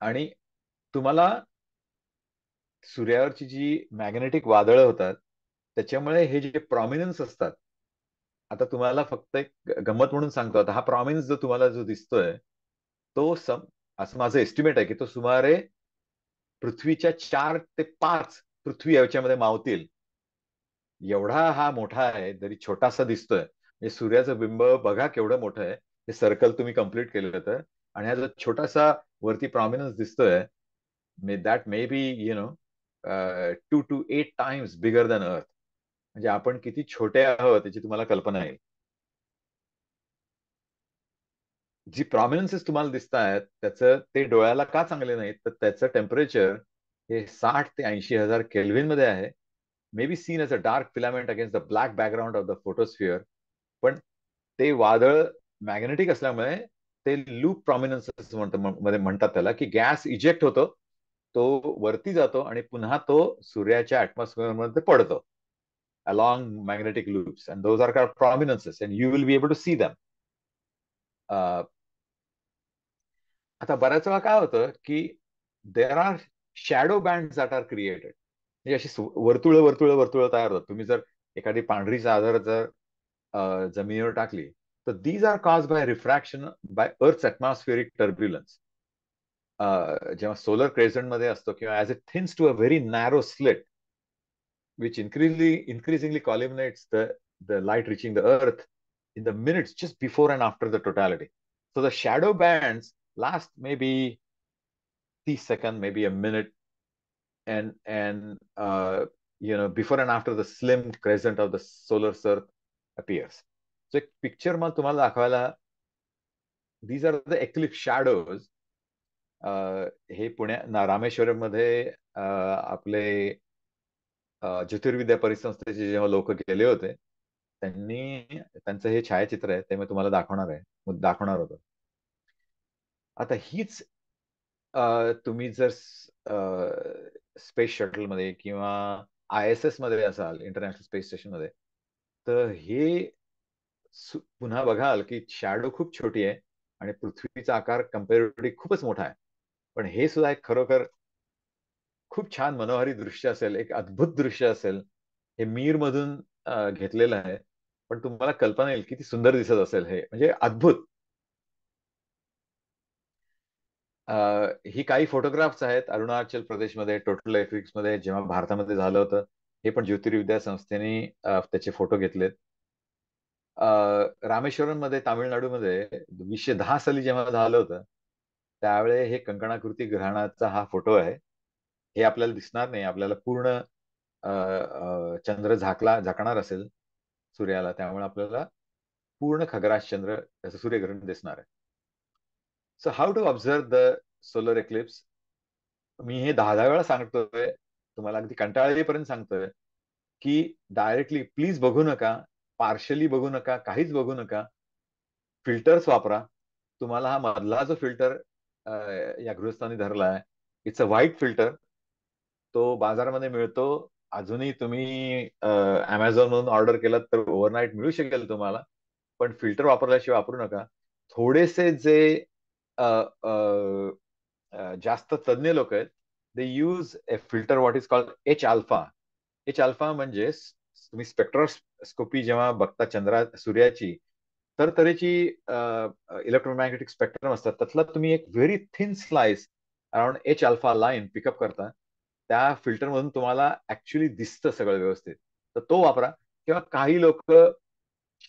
आणि तुम्हाला सूर्यावरची जी मॅग्नेटिक वादळं होतात त्याच्यामुळे हे जे प्रॉमिनन्स असतात, आता तुम्हाला फक्त एक गंमत म्हणून सांगतो, आता हा प्रॉमिनन्स जो दिसतोय तो असं माझं एस्टिमेट आहे की तो सुमारे पृथ्वीच्या 4 ते 5 पृथ्वी याच्यामध्ये मावतील एवढा हा मोठा आहे, जरी छोटासा दिसतोय, म्हणजे सूर्याचं बिंब बघा केवढं मोठं आहे, हे सर्कल तुम्ही कम्प्लीट केलं तर. आणि हा जो छोटासा वरती प्रॉमिनन्स दिसतोय, that may be 2 to 8 times bigger than अर्थ. म्हणजे आपण किती छोटे आहोत याची तुम्हाला कल्पना येईल. जी प्रॉमिनन्सेस तुम्हाला दिसत आहेत त्याचं ते डोळ्याला का चांगले नाहीत, तर त्याचं टेम्परेचर हे 60 ते 80,000 केल्व्हिन मध्ये आहे. May be seen as a dark filament against the black background of the photosphere. पण ते वादळ मॅग्नेटिक असल्यामुळे ते लूप प्रॉमिनन्सेस मध्ये म्हणतात त्याला, की गॅस इजेक्ट होतो, तो वरती जातो आणि पुन्हा तो सूर्याच्या ऍटमॉस्फिअर मध्ये पडतो along magnetic loops, and those are called prominences, and you will be able to see them. आता बऱ्याच वेळा काय होतं की there are shadow band that are created. म्हणजे अशी वर्तुळ वर्तुळ वर्तुळ तयार होतात. तुम्ही जर एखादी पांढरी चादर जर जमिनीवर टाकली तर these are cause by refraction by earth atmospheric turbulence. जेव्हा सोलर क्रेझंट मध्ये असतो किंवा as it thins to a very narrow slit which increasingly collimates the light reaching the earth in the minutes just before and after the totality. So the shadow bands last maybe 30 seconds, maybe a minute, and before and after the slim crescent of the solar earth appears. So एक picture मग तुम्हाला दाखवायला, these are the eclipse shadows. हे रामेश्वरम मध्ये आपले ज्योतिर्विद्या परिसंस्थेचे जेव्हा लोक गेले होते, त्यांचं हे छायाचित्र आहे, ते मी तुम्हाला दाखवणार होतो. आता हीच तुम्ही जर स्पेस शटल मध्ये किंवा ISS मध्ये असाल, इंटरनॅशनल स्पेस स्टेशन मध्ये, तर हे पुन्हा बघाल की शॅडो खूप छोटी आहे आणि पृथ्वीचा आकार कम्पॅरेटिव्हली खूपच मोठा आहे. पण हे सुद्धा एक खरोखर खूप छान मनोहारी दृश्य असेल, एक अद्भुत दृश्य असेल. हे मीर मधून घेतलेलं आहे, पण तुम्हाला कल्पना येईल किती सुंदर दिसत असेल हे, म्हणजे अद्भुत. ही काही फोटोग्राफ्स आहेत अरुणाचल प्रदेशमध्ये टोटल इक्लिप्स मध्ये, जेव्हा भारतामध्ये झालं होतं. हे पण ज्योतिर्विद्या संस्थेने त्याचे फोटो घेतलेत. रामेश्वरम मध्ये तामिळनाडूमध्ये 2010 साली जेव्हा झालं होतं, त्यावेळे हे कंकणाकृती ग्रहणाचा हा फोटो आहे. हे आपल्याला दिसणार नाही, आपल्याला पूर्ण चंद्र झाकणार असेल सूर्याला, त्यामुळे आपल्याला पूर्ण खग्रास चंद्र त्याचं सूर्यग्रहण दिसणार आहे. So how to observe the solar eclipse. मी हे 10 वेळा सांगतोय, तुम्हाला अगदी कंटाळेपर्यंत सांगतोय की डायरेक्टली प्लीज बघू नका, पार्शली बघू नका, काहीच बघू नका. फिल्टर्स वापरा. तुम्हाला हा मधला जो फिल्टर या गृहस्थानी धरलाय, इट्स अ व्हाईट फिल्टर. तो बाजारामध्ये मिळतो. अजूनही तुम्ही अमेझॉन मधून ऑर्डर केलात तर ओव्हरनाईट मिळू शकेल तुम्हाला. पण फिल्टर वापरल्याशिवाय वापरू नका. थोडेसे जे जास्त तज्ञ लोक आहेत, they use a filter what is called H alpha. H alpha म्हणजे तुम्ही स्पेक्ट्रोस्कोपी जेव्हा बघता सूर्याची, तर तऱ्हेची इलेक्ट्रोमॅग्नेटिक स्पेक्ट्रम असतात. त्यातला तुम्ही एक very thin slice around H alpha line pickup करता. त्या फिल्टर मधून तुम्हाला ऍक्च्युली दिसतं सगळं व्यवस्थित. तर तो वापरा. किंवा काही लोक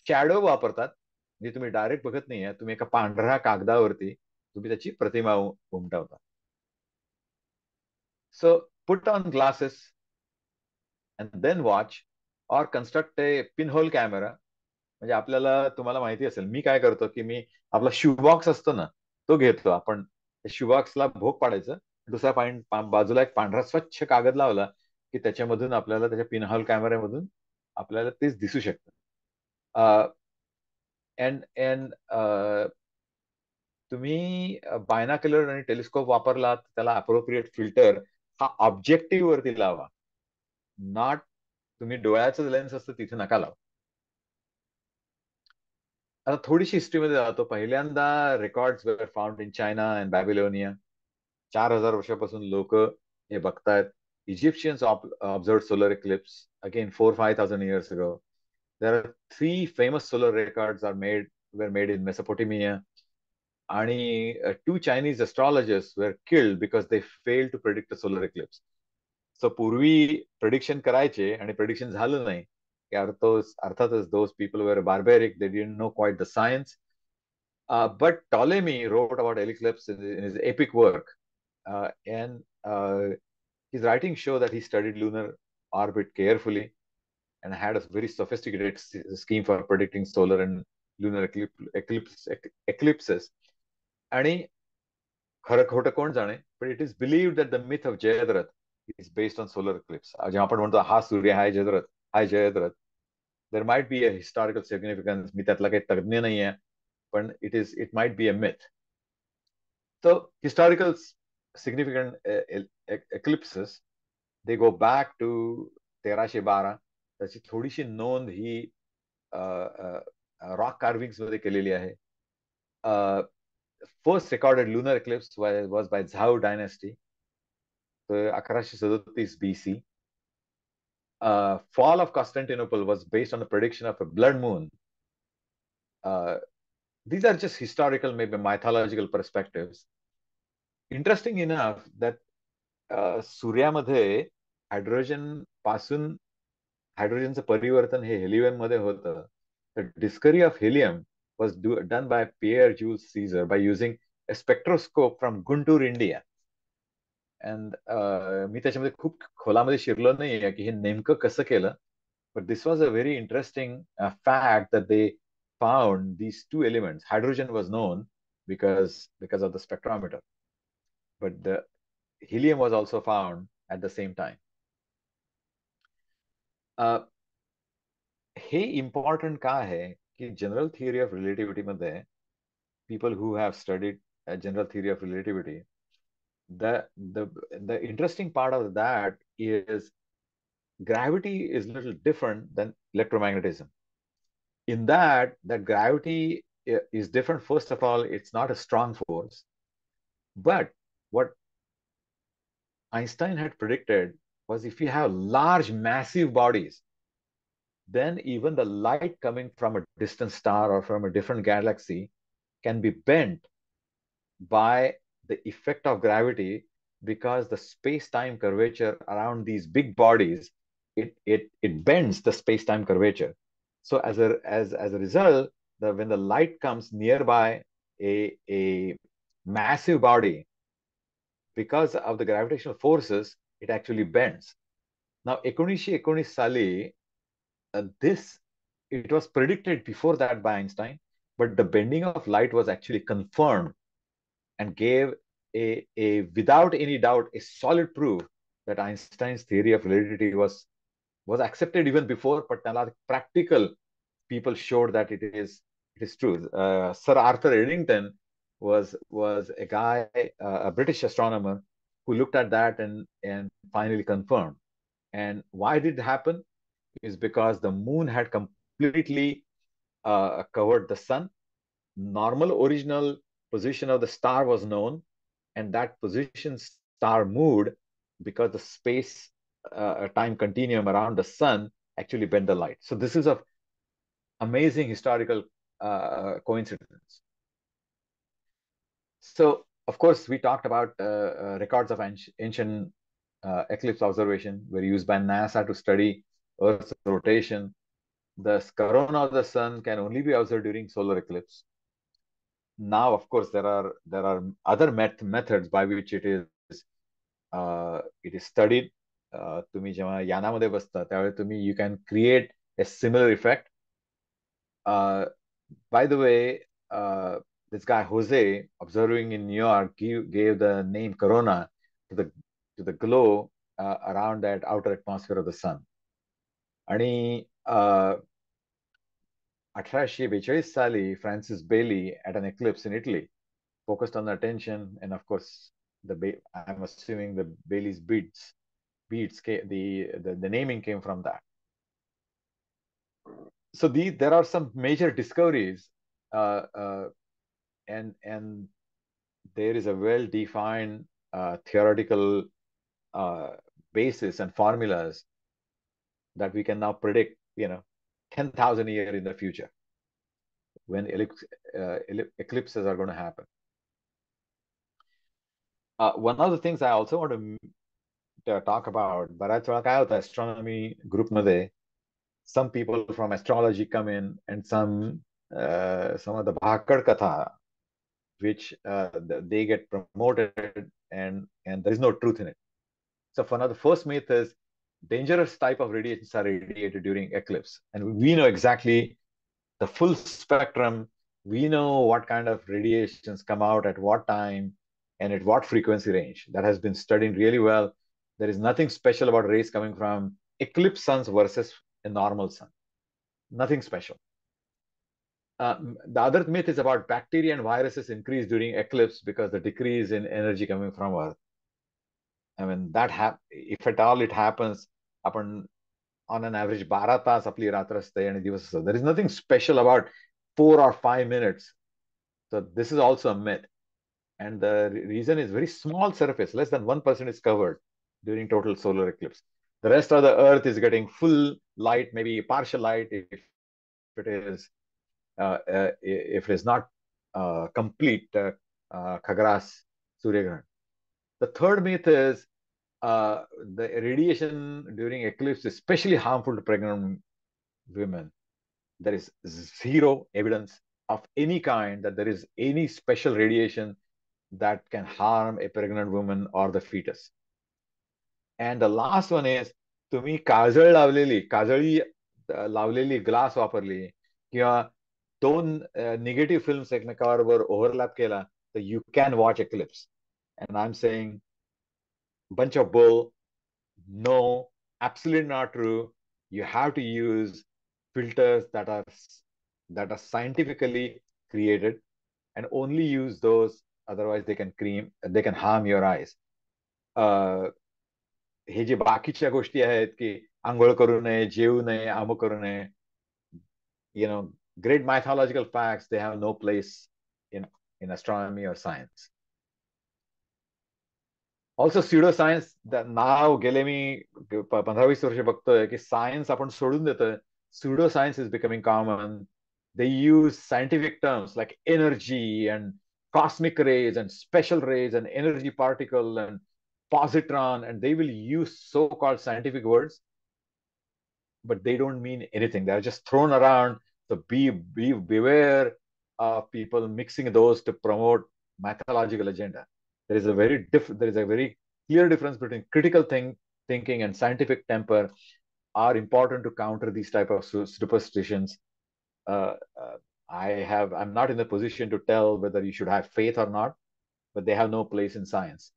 शॅडो वापरतात, म्हणजे तुम्ही डायरेक्ट बघत नाहीये, तुम्ही एका पांढऱ्या कागदावरती तुम्ही त्याची प्रतिमा उमटवता. So put on glasses and then watch or construct a pinhole camera. म्हणजे आपल्याला, तुम्हाला माहिती असेल, मी काय करतो की मी आपला शूबॉक्स असतो ना, तो घेतो. आपण शूबॉक्सला भोग पाडायचं, दुसऱ्या बाजूला एक पांढरा स्वच्छ कागद लावला की त्याच्यामधून आपल्याला, त्याच्या पिनहोल कॅमेऱ्यामधून आपल्याला तेच दिसू शकतं. तुम्ही बायनाक्युलर आणि टेलिस्कोप वापरलात, त्याला अप्रोप्रिएट फिल्टर हा ऑब्जेक्टिव्ह वरती लावा, नॉट तुम्ही डोळ्याचं लेन्स असतं तिथे नका लावा. आता थोडीशी हिस्ट्रीमध्ये जातो. पहिल्यांदा रेकॉर्ड्स वर found in China and Babylonia. 4000 वर्षापासून लोक हे बघतायत. Egyptians observe solar eclipse again 4,000-5,000 years ago. There are 3 famous solar records were made in Mesopotamia. आणि 2 Chinese astrologers were killed because they failed to predict a solar eclipse. So पूर्वी prediction करायचे आणि prediction झालं नाही, अर्थातच those people were barbaric. They didn't know quite the science. But Ptolemy wrote about eclipse in his epic work, and his writings show that he studied lunar orbit carefully and had a very sophisticated scheme for predicting solar and lunar eclipses. आणि खरं खोटं कोण जाणे, but it is believed that the myth of Jayadratha is based on solar eclipse. जेव्हा आपण म्हणतो हा सूर्य हाय जयद्रथ, हाय Jayadratha, there might be a historical significance. मी त्यातला काही तज्ञ नाही आहे, पण it might be a myth. So historical significant eclipses, they go back to 1312. त्याची थोडीशी नोंद ही रॉक कार्विंग्स मध्ये केलेली आहे. First recorded lunar eclipse was by Zhou dynasty, 1137 BC. Fall of Constantinople was based on the prediction of a blood moon. These are just historical, maybe mythological perspectives. Interesting enough that सूर्यामध्ये hydrogen पासून हायड्रोजनचं परिवर्तन हे helium मध्ये होतं. The discovery of helium was done by Pierre Jules Caesar by using a spectroscope from Guntur, India. And मी त्याच्यामध्ये खूप खोलामध्ये शिरलो नाही की हे नेमकं कसं केलं, but this was a very interesting fact that they found these two elements. Hydrogen was known because of the spectrometer, but the helium was also found at the same time. हे इम्पॉर्टंट का आहे की general theory of relativity मध्ये people who have studied general theory of relativity, the interesting part of that is gravity is a little different than electromagnetism. In that gravity is different. First of all, it's not a strong force, but what Einstein had predicted was if you have large, massive bodies, then even the light coming from a distant star or from a different galaxy can be bent by the effect of gravity, because the space-time curvature around these big bodies, it bends the space-time curvature. So as a result, when the light comes nearby a massive body, because of the gravitational forces, it actually bends. Now, 1919 साली it was predicted before that by Einstein, but the bending of light was actually confirmed and gave a without any doubt a solid proof that Einstein's theory of relativity was accepted even before, but now practical people showed that it is true. Sir Arthur Eddington was a guy, a British astronomer, who looked at that and finally confirmed. And why did it happen? Is because the moon had completely covered the sun. Normal original position of the star was known, and that position star moved because the space time continuum around the sun actually bent the light. So this is an amazing historical coincidence. So of course we talked about records of ancient eclipse observation were used by NASA to study Earth's rotation. The corona of the sun can only be observed during solar eclipse. Now, of course, there are other methods by which it is studied. तुम्ही जेव्हा यानामध्ये बसता त्यावेळी तुम्ही you can create a similar effect. By the way, this guy Jose, observing in New York, gave the name corona to the glow around that outer atmosphere of the sun. आणि 1842 साली Francis Bailey at an eclipse in Italy focused on the attention, and of course I'm assuming the Bailey's beads the naming came from that. So there are some major discoveries, and there is a well-defined theoretical basis and formulas that we can now predict, 10,000 years in the future when eclipses are going to happen. One of the things I also want to talk about, बऱ्याच वेळा काय होतं astronomy group मध्ये some people from astrology come in, and some of the Bhakad Katha, which they get promoted, and there is no truth in it. So one of the first myth is dangerous type of radiations are radiated during eclipse, and we know exactly the full spectrum. We know what kind of radiations come out at what time and at what frequency range. That has been studied really well. There is nothing special about rays coming from eclipse suns versus a normal sun. Nothing special. The other myth is about bacteria and viruses increase during eclipse because the decrease in energy coming from Earth. I mean, if at all it happens, upon on an average 12 तास आपली रात्र असते आणि दिवस असतो. There is nothing special about 4 or 5 minutes. So this is also a myth. And the reason is very small surface, less than 1% is covered during total solar eclipse. The rest of the Earth is getting full light, maybe partial light if it is not complete Khagras Surya Grahan. The third myth is the radiation during eclipse is especially harmful to pregnant women. There is zero evidence of any kind that there is any special radiation that can harm a pregnant woman or the fetus. And the last one is तुम्ही काजळी लावलेली glass वापरली किंवा दोन negative films एकमेकावर overlap केला तर you can watch eclipse. And I'm saying bunch of bull. No, absolutely not true. You have to use filters that are scientifically created, and only use those. Otherwise, they can harm your eyes. हे जे बाकीच्या गोष्टी आहेत की आंघोळ करू नये, जेवू नये, आमू करू नये, great mythological facts, they have no place in astronomy or science. Also pseudo science नाव गेले मी 15-20 वर्ष बघतोय की सायन्स आपण सोडून देतोय. Pseudo science is becoming common. They use scientific terms like energy and cosmic rays and special rays and energy particle and positron, and they will use so-called scientific words, but they don't mean anything. They're just thrown around. So beware of people mixing those to promote mythological agenda. There is a very clear difference between critical thinking and scientific temper are important to counter these type of superstitions. I'm not in the position to tell whether you should have faith or not, but they have no place in science.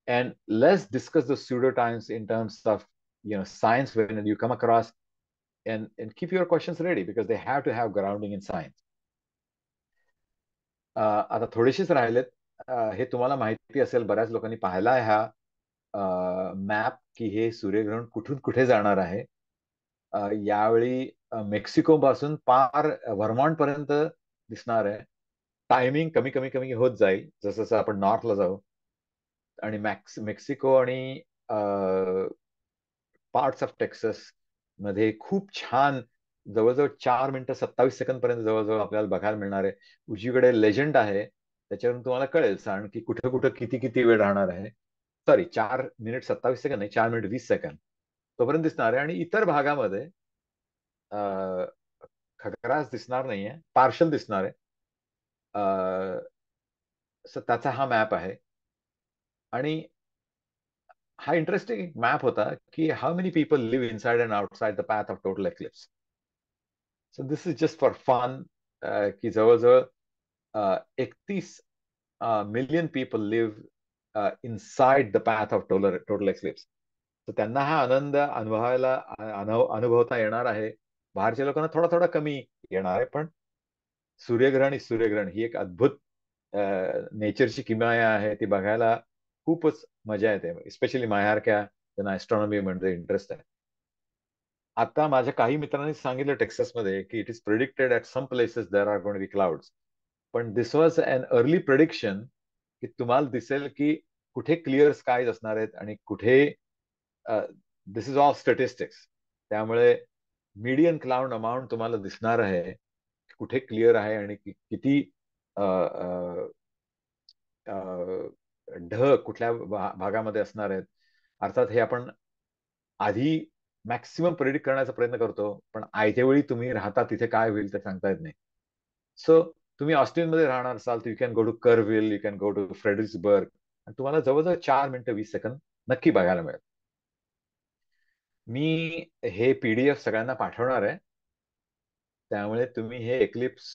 And let's discuss the pseudotimes in terms of science when you come across, and keep your questions ready because they have to have grounding in science. आता थोडेसेच राहिलेत. हे तुम्हाला माहिती असेल, बऱ्याच लोकांनी पाहिला आहे हा मॅप की हे सूर्यग्रहण कुठून कुठे जाणार आहे. यावेळी मेक्सिको पासून पार व्हर्मॉन्ट पर्यंत दिसणार आहे. टायमिंग कमी कमी कमी होत जाईल जसं जसं आपण नॉर्थला जाऊ, आणि मेक्सिको आणि पार्ट्स ऑफ टेक्सास मध्ये खूप छान जवळजवळ 4 मिनिटं 27 सेकंद पर्यंत जवळजवळ आपल्याला बघायला मिळणार आहे. उजवीकडे लेजंड आहे, त्याच्यावरून तुम्हाला कळेल सांग की कुठे कुठे किती किती वेळ राहणार आहे. सॉरी, 4 मिनिट 27 सेकंद नाही, 4 मिनिट 20 सेकंद तोपर्यंत दिसणार आहे. आणि इतर भागामध्ये खग्रास दिसणार नाहीये, पार्शल दिसणार आहे. त्याचा हा मॅप आहे. आणि हा इंटरेस्टिंग मॅप होता की how many people live inside and outside the path of total eclipse. So this is just for fun की जवळजवळ 31 million people live inside the path of total eclipse. तर त्यांना हा आनंद अनुभवता येणार आहे. बाहेरच्या लोकांना थोडा थोडा कमी येणार आहे, पण सूर्यग्रहण ही एक अद्भुत नेचरची किमया आहे. ती बघायला खूपच मजा येते, स्पेशली माझ्यासारख्या ज्यांना ॲस्ट्रॉनॉमी म्हणजे इंटरेस्ट आहे. आता माझ्या काही मित्रांनी सांगितलं टेक्सासमध्ये की it is predicted at some places there are going to be clouds. पण this was an early prediction की तुम्हाला दिसेल की कुठे क्लिअर स्कायज असणार आहेत आणि कुठे दिस इज ऑल स्टॅटिस्टिक्स. त्यामुळे मीडियन क्लाउड अमाऊंट तुम्हाला दिसणार आहे, कुठे क्लिअर आहे आणि किती ढग कुठल्या भागामध्ये असणार आहेत. अर्थात हे आपण आधी मॅक्सिमम प्रेडिक्ट करण्याचा प्रयत्न करतो, पण आयत्या वेळी तुम्ही राहता तिथे काय होईल ते सांगता येत नाही. सो तुम्ही ऑस्टिनमध्ये राहणार असाल तर you can go to Kerrville, you can go to Fredericksburg, आणि तुम्हाला जवळजवळ 4 मिनिटं 20 सेकंद नक्की बघायला मिळेल. मी हे PDF सगळ्यांना पाठवणार आहे, त्यामुळे तुम्ही हे एक्लिप्स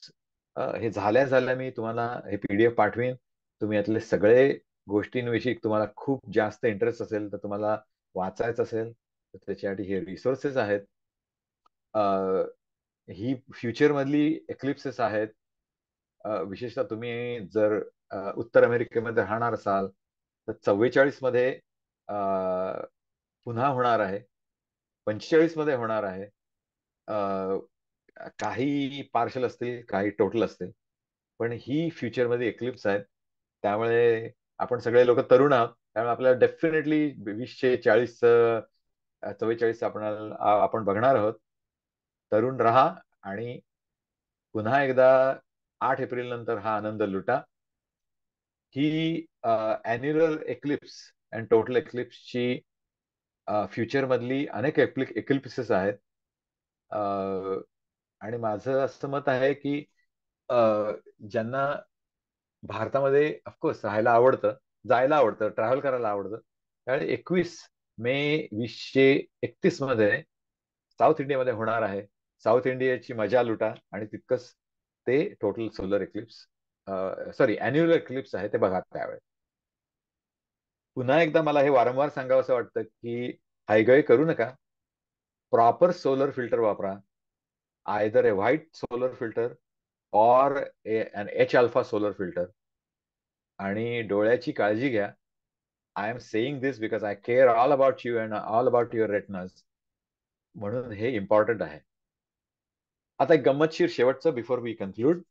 हे झाल्या मी तुम्हाला हे PDF पाठवीन. तुम्ही यातले सगळे गोष्टींविषयी तुम्हाला खूप जास्त इंटरेस्ट असेल, तर तुम्हाला वाचायचं असेल तर त्याच्यासाठी हे रिसोर्सेस आहेत. ही फ्युचर मधली एक्लिप्सेस आहेत. विशेषतः तुम्ही जर उत्तर अमेरिकेमध्ये राहणार असाल तर 44 मध्ये पुन्हा होणार आहे, 45 मध्ये होणार आहे. काही पार्शल असतील, काही टोटल असतील, पण ही फ्युचर मध्ये एक्लिप्स आहेत. त्यामुळे आपण सगळे लोक तरुण आहोत, त्यामुळे आपल्याला डेफिनेटली 2040 44 आपण बघणार आहोत. तरुण राहा आणि पुन्हा एकदा 8 एप्रिल नंतर हा आनंद लुटा. ही अॅन्युअल एक्लिप्स अँड टोटल एक्लिप्सची फ्युचर मधली अनेक एक्लिप्सेस आहेत. आणि माझं असं मत आहे की ज्यांना भारतामध्ये ऑफकोर्स राहायला आवडतं, जायला आवडतं, ट्रॅव्हल करायला आवडतं, त्यावेळी 21 मे 2031 मध्ये साऊथ इंडियामध्ये होणार आहे. साऊथ इंडियाची मजा लुटा आणि तितकंच ते total solar eclipse annual eclipse आहे ते बघा त्यावेळेस. पुन्हा एकदा मला हे वारंवार सांगावं असं वाटतं की हायगय करू नका. प्रॉपर सोलर फिल्टर वापरा. Either a white solar filter or an H alpha solar filter. आणि डोळ्याची काळजी घ्या. I am saying this because I care all about you and all about your retinas, म्हणून हे इम्पॉर्टंट आहे. आता एक गंमतशीर शेवटचं बिफोर वी कन्क्लूड,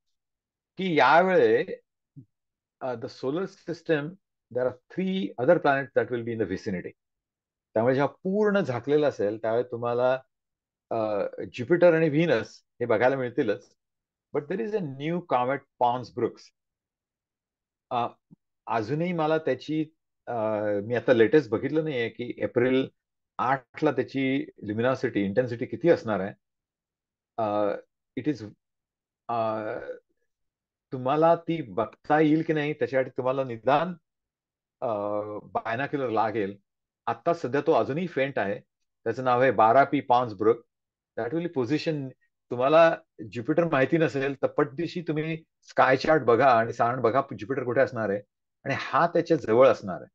की यावेळे the solar system, there are 3 other planet that will be in the vicinity. त्यामुळे जेव्हा पूर्ण झाकलेलं असेल त्यावेळी तुम्हाला ज्युपिटर आणि व्हीनस हे बघायला मिळतीलच. But there is a new comet Pons Brooks. अजूनही मला त्याची मी आता लेटेस्ट बघितलं नाहीये की एप्रिल 8 ला त्याची ल्युमिनॉसिटी इंटेन्सिटी किती असणार आहे. इट इज तुम्हाला ती बघता येईल की नाही त्याच्यासाठी तुम्हाला निदान बायनाक्युलर लागेल. आता सध्या तो अजूनही फेंट आहे. त्याचं नाव आहे 12P Pons Brook. That will position. तुम्हाला ज्युपिटर माहिती नसेल तर पटदिशी तुम्ही स्काय चार्ट बघा आणि सांग बघा ज्युपिटर कुठे असणार आहे, आणि हा त्याच्या जवळ असणार आहे.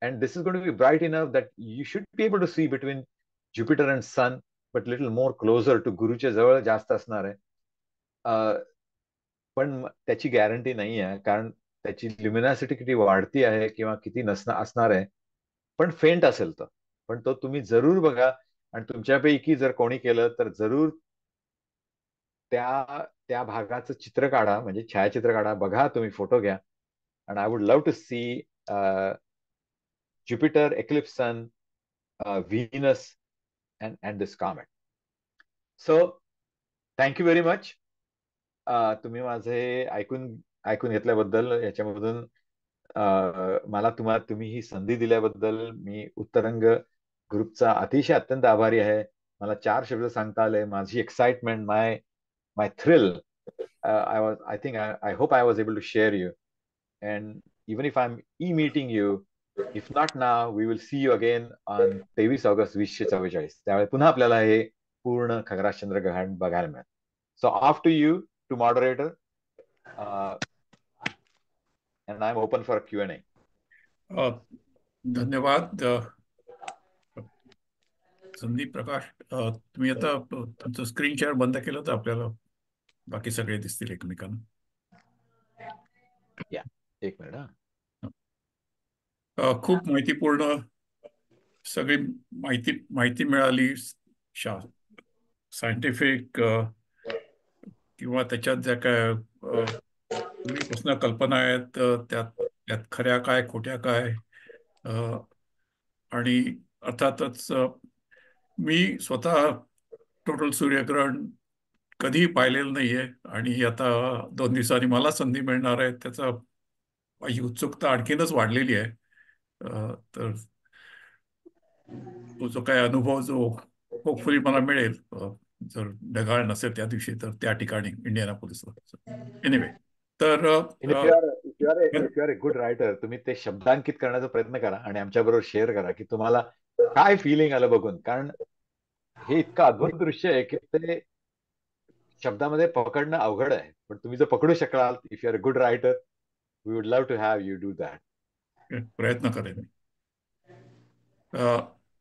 and this is going to be bright enough that you should be able to see between Jupiter and Sun, but little more closer to गुरुच्या जवळ जास्त असणार आहे. पण त्याची गॅरंटी नाही आहे, कारण त्याची ल्युमिनॅसिटी किती वाढती आहे किंवा किती असणार आहे. पण फेंट असेल तर, पण तो तुम्ही जरूर बघा. आणि तुमच्यापैकी जर कोणी केलं तर जरूर त्या त्या भागाचं चित्र काढा, म्हणजे छायाचित्र काढा, बघा, तुम्ही फोटो घ्या. and I would love to see Jupiter, eclipse sun, Venus, and this comet. So, thank you very much. तुम्ही माझे ऐकून घेतल्याबद्दल, याच्यामधून मला तुम्ही ही संधी दिल्याबद्दल मी उत्तरंग ग्रुपचा अतिशय अत्यंत आभारी आहे. मला 4 शब्द सांगता आले. माझी excitement, my thrill, I hope I was able to share you. And even if I'm e-meeting you, if not now, we will see you again on 23 August 2044. त्यावेळी पुन्हा आपल्याला हे पूर्ण खगराज चंद्रग्रहण बघायला मिळेल. So off to you, to moderator, and I'm open for a Q&A. धन्यवाद संदीप प्रकाश. तुम्ही आता तुमचं स्क्रीन शेअर बंद केलं तर आपल्याला बाकी सगळे दिसतील एकमेकांना. एक मिनिट. खूप माहितीपूर्ण सगळी माहिती मिळाली. सायंटिफिक किंवा त्याच्यात ज्या काय पूर्वीपासून कल्पना आहेत त्यात खऱ्या काय खोट्या काय. आणि अर्थातच मी स्वतः टोटल सूर्यग्रहण कधीही पाहिलेलं नाहीये, आणि आता 2 दिवसांनी मला संधी मिळणार आहे. त्याचा माझी उत्सुकता आणखीनच वाढलेली आहे. तर तो जो काही अनुभव जो होपफुली मला मिळेल, जर ढगाळ नसेल त्या दिवशी, तर त्या ठिकाणी इंडियानापोलिसला. एनिवे, तर if you are a good writer, तुम्ही ते शब्दांकित करण्याचा प्रयत्न करा आणि आमच्या बरोबर शेअर करा की तुम्हाला काय फिलिंग आलं बघून. कारण हे इतकं अद्भुत दृश्य आहे की ते शब्दामध्ये पकडणं अवघड आहे, पण तुम्ही जर पकडू शकाल, if you are a good writer, we would love to have you do that. प्रयत्न करेन मी.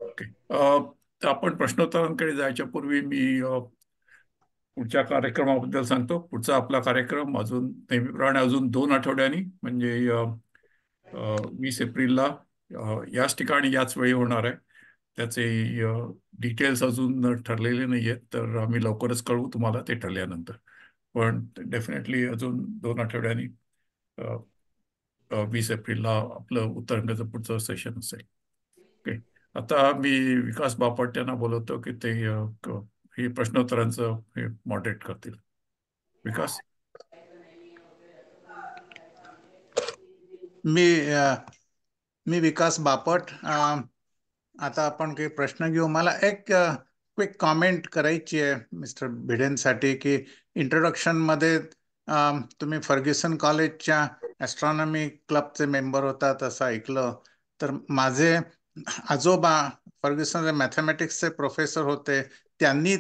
ओके, तर आपण प्रश्नोत्तरांकडे जायच्या पूर्वी मी पुढच्या कार्यक्रमाबद्दल सांगतो. पुढचा आपला कार्यक्रम अजून नेहमीप्रमाणे अजून 2 आठवड्यांनी, म्हणजे 20 एप्रिलला याच ठिकाणी याच वेळी होणार आहे. त्याचे डिटेल्स अजून ठरलेले नाही आहेत, तर आम्ही लवकरच कळवू तुम्हाला ते ठरल्यानंतर. पण डेफिनेटली अजून 2 आठवड्यांनी 20 एप्रिलला आपलं उत्तरांगाचं पुढचं सेशन असेल. ओके, आता मी विकास बापट यांना बोलवतो की ते हे प्रश्नोत्तरांचं हे मॉडरेट करतील. विकास. मी विकास बापट. आता आपण काही प्रश्न घेऊ. मला एक क्विक कॉमेंट करायची आहे मिस्टर भिडेंसाठी, की इंट्रोडक्शन मध्ये तुम्ही फर्ग्युसन कॉलेजच्या ॲस्ट्रॉनॉमी क्लबचे मेंबर होतात असं ऐकलं. तर माझे आजोबा फर्ग्युसन मॅथमॅटिक्सचे प्रोफेसर होते. त्यांनी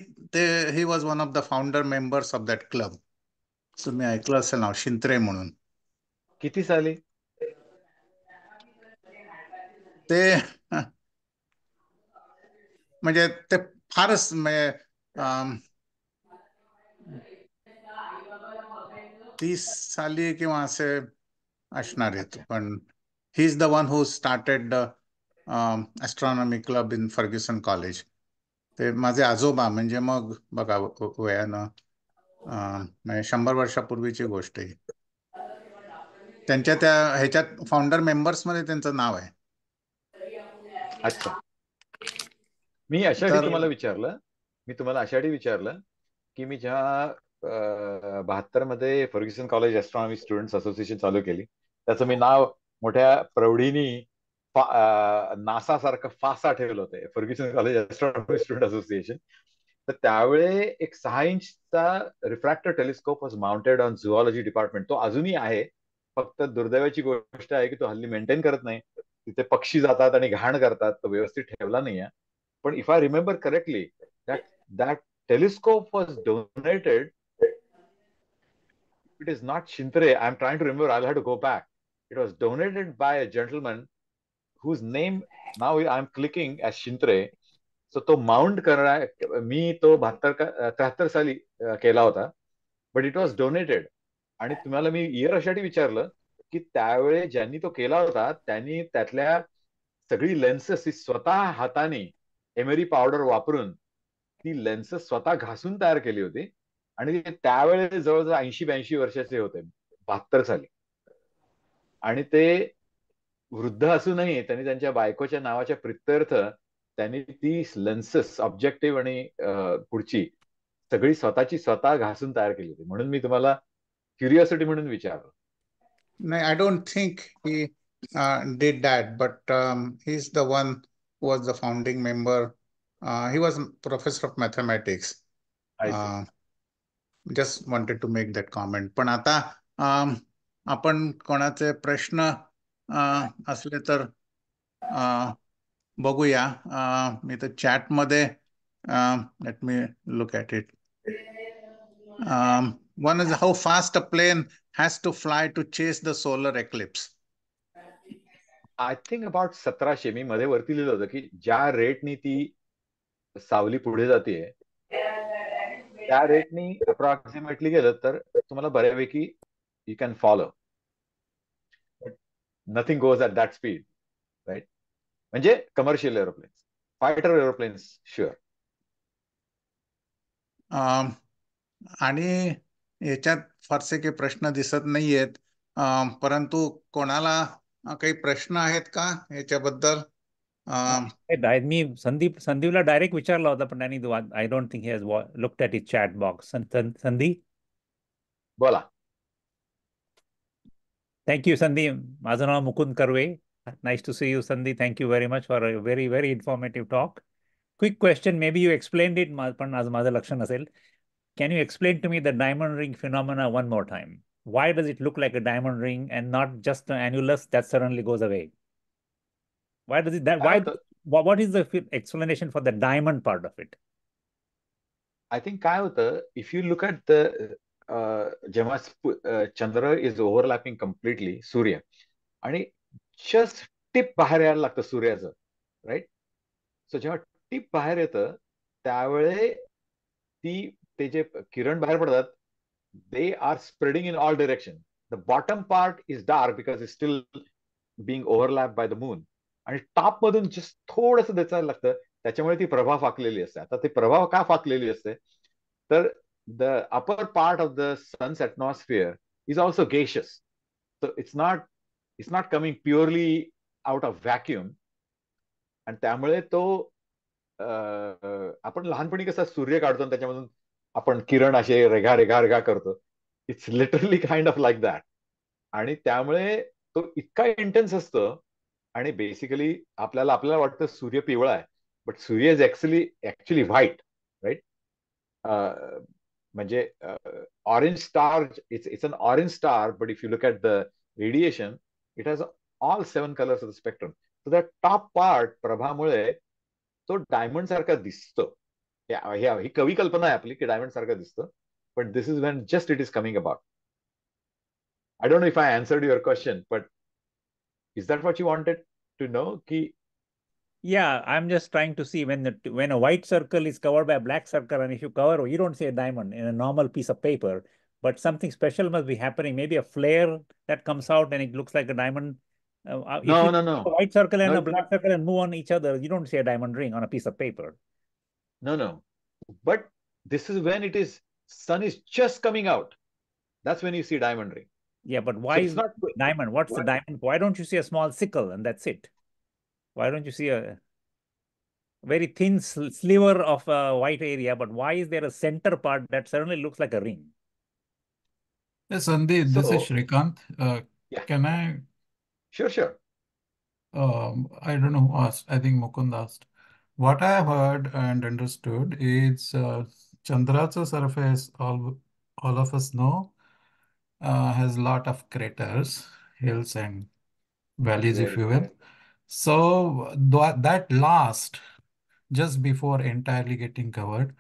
he was one of the founder members of that club. तुम्ही ऐकलं असेल नाव, शिंत्रे म्हणून. किती साली? ते म्हणजे ते फारच 30 साली किंवा असे असणार आहेत. पण he is the one who started the astronomy club in Fergusson college. ते माझे आजोबा, म्हणजे मग बघा वयानं 100 वर्षापूर्वीची गोष्ट आहे. त्यांच्या त्या ह्याच्यात फाउंडर मेंबर्स मध्ये त्यांचं नाव आहे. अच्छा, मी अशासाठी तुम्हाला विचारलं की मी जेव्हा 72 मध्ये Fergusson college astronomy students association चालू केली, त्याचं मी नाव मोठ्या प्रौढीनी नासा सारखं फासा ठेवलं होतं, Ferguson college astronomy student association. तर त्यावेळे एक 6 इंचचा refractor telescope was mounted on zoology department. तो अजूनही आहे, फक्त दुर्दैवाची गोष्ट आहे की तो हल्ली मेंटेन करत नाही. तिथे पक्षी जातात आणि घाण करतात, तो व्यवस्थित ठेवला नाहीये. पण if I remember correctly, that telescope was donated. It is not Shintre. I'm trying to remember. I'll have to go back. It was donated by a gentleman whose name now I'm clicking as Shintre. So तो mount करा मी तो 73 साली केला होता, but it was donated. आणि तुम्हाला मी year अशासाठी विचारलं की त्यावेळी ज्यांनी तो केला होता त्यांनी त्यातल्या सगळी लेन्सेस ही स्वतः हाताने एमेरी पावडर वापरून ती लेन्सेस स्वतः घासून तयार केली होती. आणि त्यावेळेस जवळजवळ 80-82 वर्षाचे होते, 72 साली. आणि ते वृद्ध असूनही त्यांनी त्यांच्या बायकोच्या नावाच्या प्रित्यर्थ त्यांनी ती लेन्सेस, ऑब्जेक्टिव्ह आणि पुढची सगळी स्वतः घासून तयार केली होती. म्हणून मी तुम्हाला क्युरिओसिटी म्हणून विचारलं. नाही, I don't think he did that, but he is the one who was the founding member. He was professor of mathematics. Just wanted to make that comment. पण आता आपण कोणाचे प्रश्न असले तर बघूया. मी तर चॅटमध्ये let me look at it. One is how fast a plane has to fly to chase the solar eclipse. I think about 1700. मी मध्ये वरती लिहिलं होतं की ज्या रेटनी ती सावली पुढे जाते त्या रेटनी अप्रॉक्सिमेटली गेलं तर तुम्हाला बऱ्यापैकी you can follow. Nothing goes at that speed, right? म्हणजे commercial aeroplanes, fighter aeroplanes sure. आणि याच्यात फारसे काही प्रश्न दिसत नाहीयेत, परंतु कोणाला काही प्रश्न आहेत का याच्याबद्दल? मी संदीपला डायरेक्ट विचारला होता, पण त्यांनी I don't think he has looked at his chat box. Sandeep, बोला. थँक्यू संदीप. माझं नाव Mukund Karve. Nice to see you Sandeep. Thank you very much for a very very informative talk. Quick question, maybe you explained it, पण आज माझं लक्ष नसेल. Can you explain to me the diamond ring phenomena one more time? Why does it look like a diamond ring and not just an annulus that suddenly goes away? Why does it that? काय Why? होतं What is the explanation for the diamond part of it? I think काय होतं if you look at the जेव्हा चंद्र is overlapping completely सूर्य आणि just tip बाहेर यायला लागतं सूर्याचं, राईट? सो जेव्हा टिप बाहेर येतं त्यावेळे ते जे किरण बाहेर पडतात they are spreading in all direction. The bottom part is dark because it's still being overlapped by the moon. आणि टॉप मधून जस्ट थोडंसं दिसायला लागतं, त्याच्यामुळे ती प्रभा फाकलेली असते. आता ती प्रभा का फाकलेली असते तर the upper part of the sun's atmosphere is also gaseous. So it's not coming purely out of vacuum. आणि त्यामुळे तो आपण लहानपणी कसा सूर्य काढतो त्याच्यामधून आपण किरण असे रेघा रेघा रेघा करतो. It's literally kind of like that. आणि त्यामुळे तो इतका इंटेन्स असतो आणि बेसिकली आपल्याला वाटतं सूर्य पिवळा आहे, बट सूर्य इज ऍक्च्युली व्हाईट, राईट? म्हणजे orange star, it's an orange star, but if you look at the radiation it has all 7 colours of the spectrum. So the top part प्रभामुळे तो डायमंड सारखा दिसतो. ही कवी कल्पना आहे आपली की डायमंड सारखं दिसतं, but this is when just it is coming about. I don't know if I answered your question, but is that what you wanted to know? Yeah, I'm just trying to see when a white circle is covered by a black circle, and if you cover, you don't see a diamond in a normal piece of paper, but something special must be happening. Maybe a flare that comes out and it looks like a diamond. If you No. take a white circle and No, a black circle and move on each other, you don't see a diamond ring on a piece of paper. No. But this is when sun is just coming out. That's when you see diamond ring. Yeah, but why So is it's not diamond? What's the diamond? Why don't you see a small sickle and that's it? Why don't you see a very thin sliver of a white area, but why is there a center part that suddenly looks like a ring? Yes, Sandeep, this is Shrikant. Yeah. Can I? Sure. I don't know who asked. I think Mukund asked. What I heard and understood is Chandra's surface, all of us know, has a lot of craters, hills and valleys, if you will. So that last, just before entirely getting covered,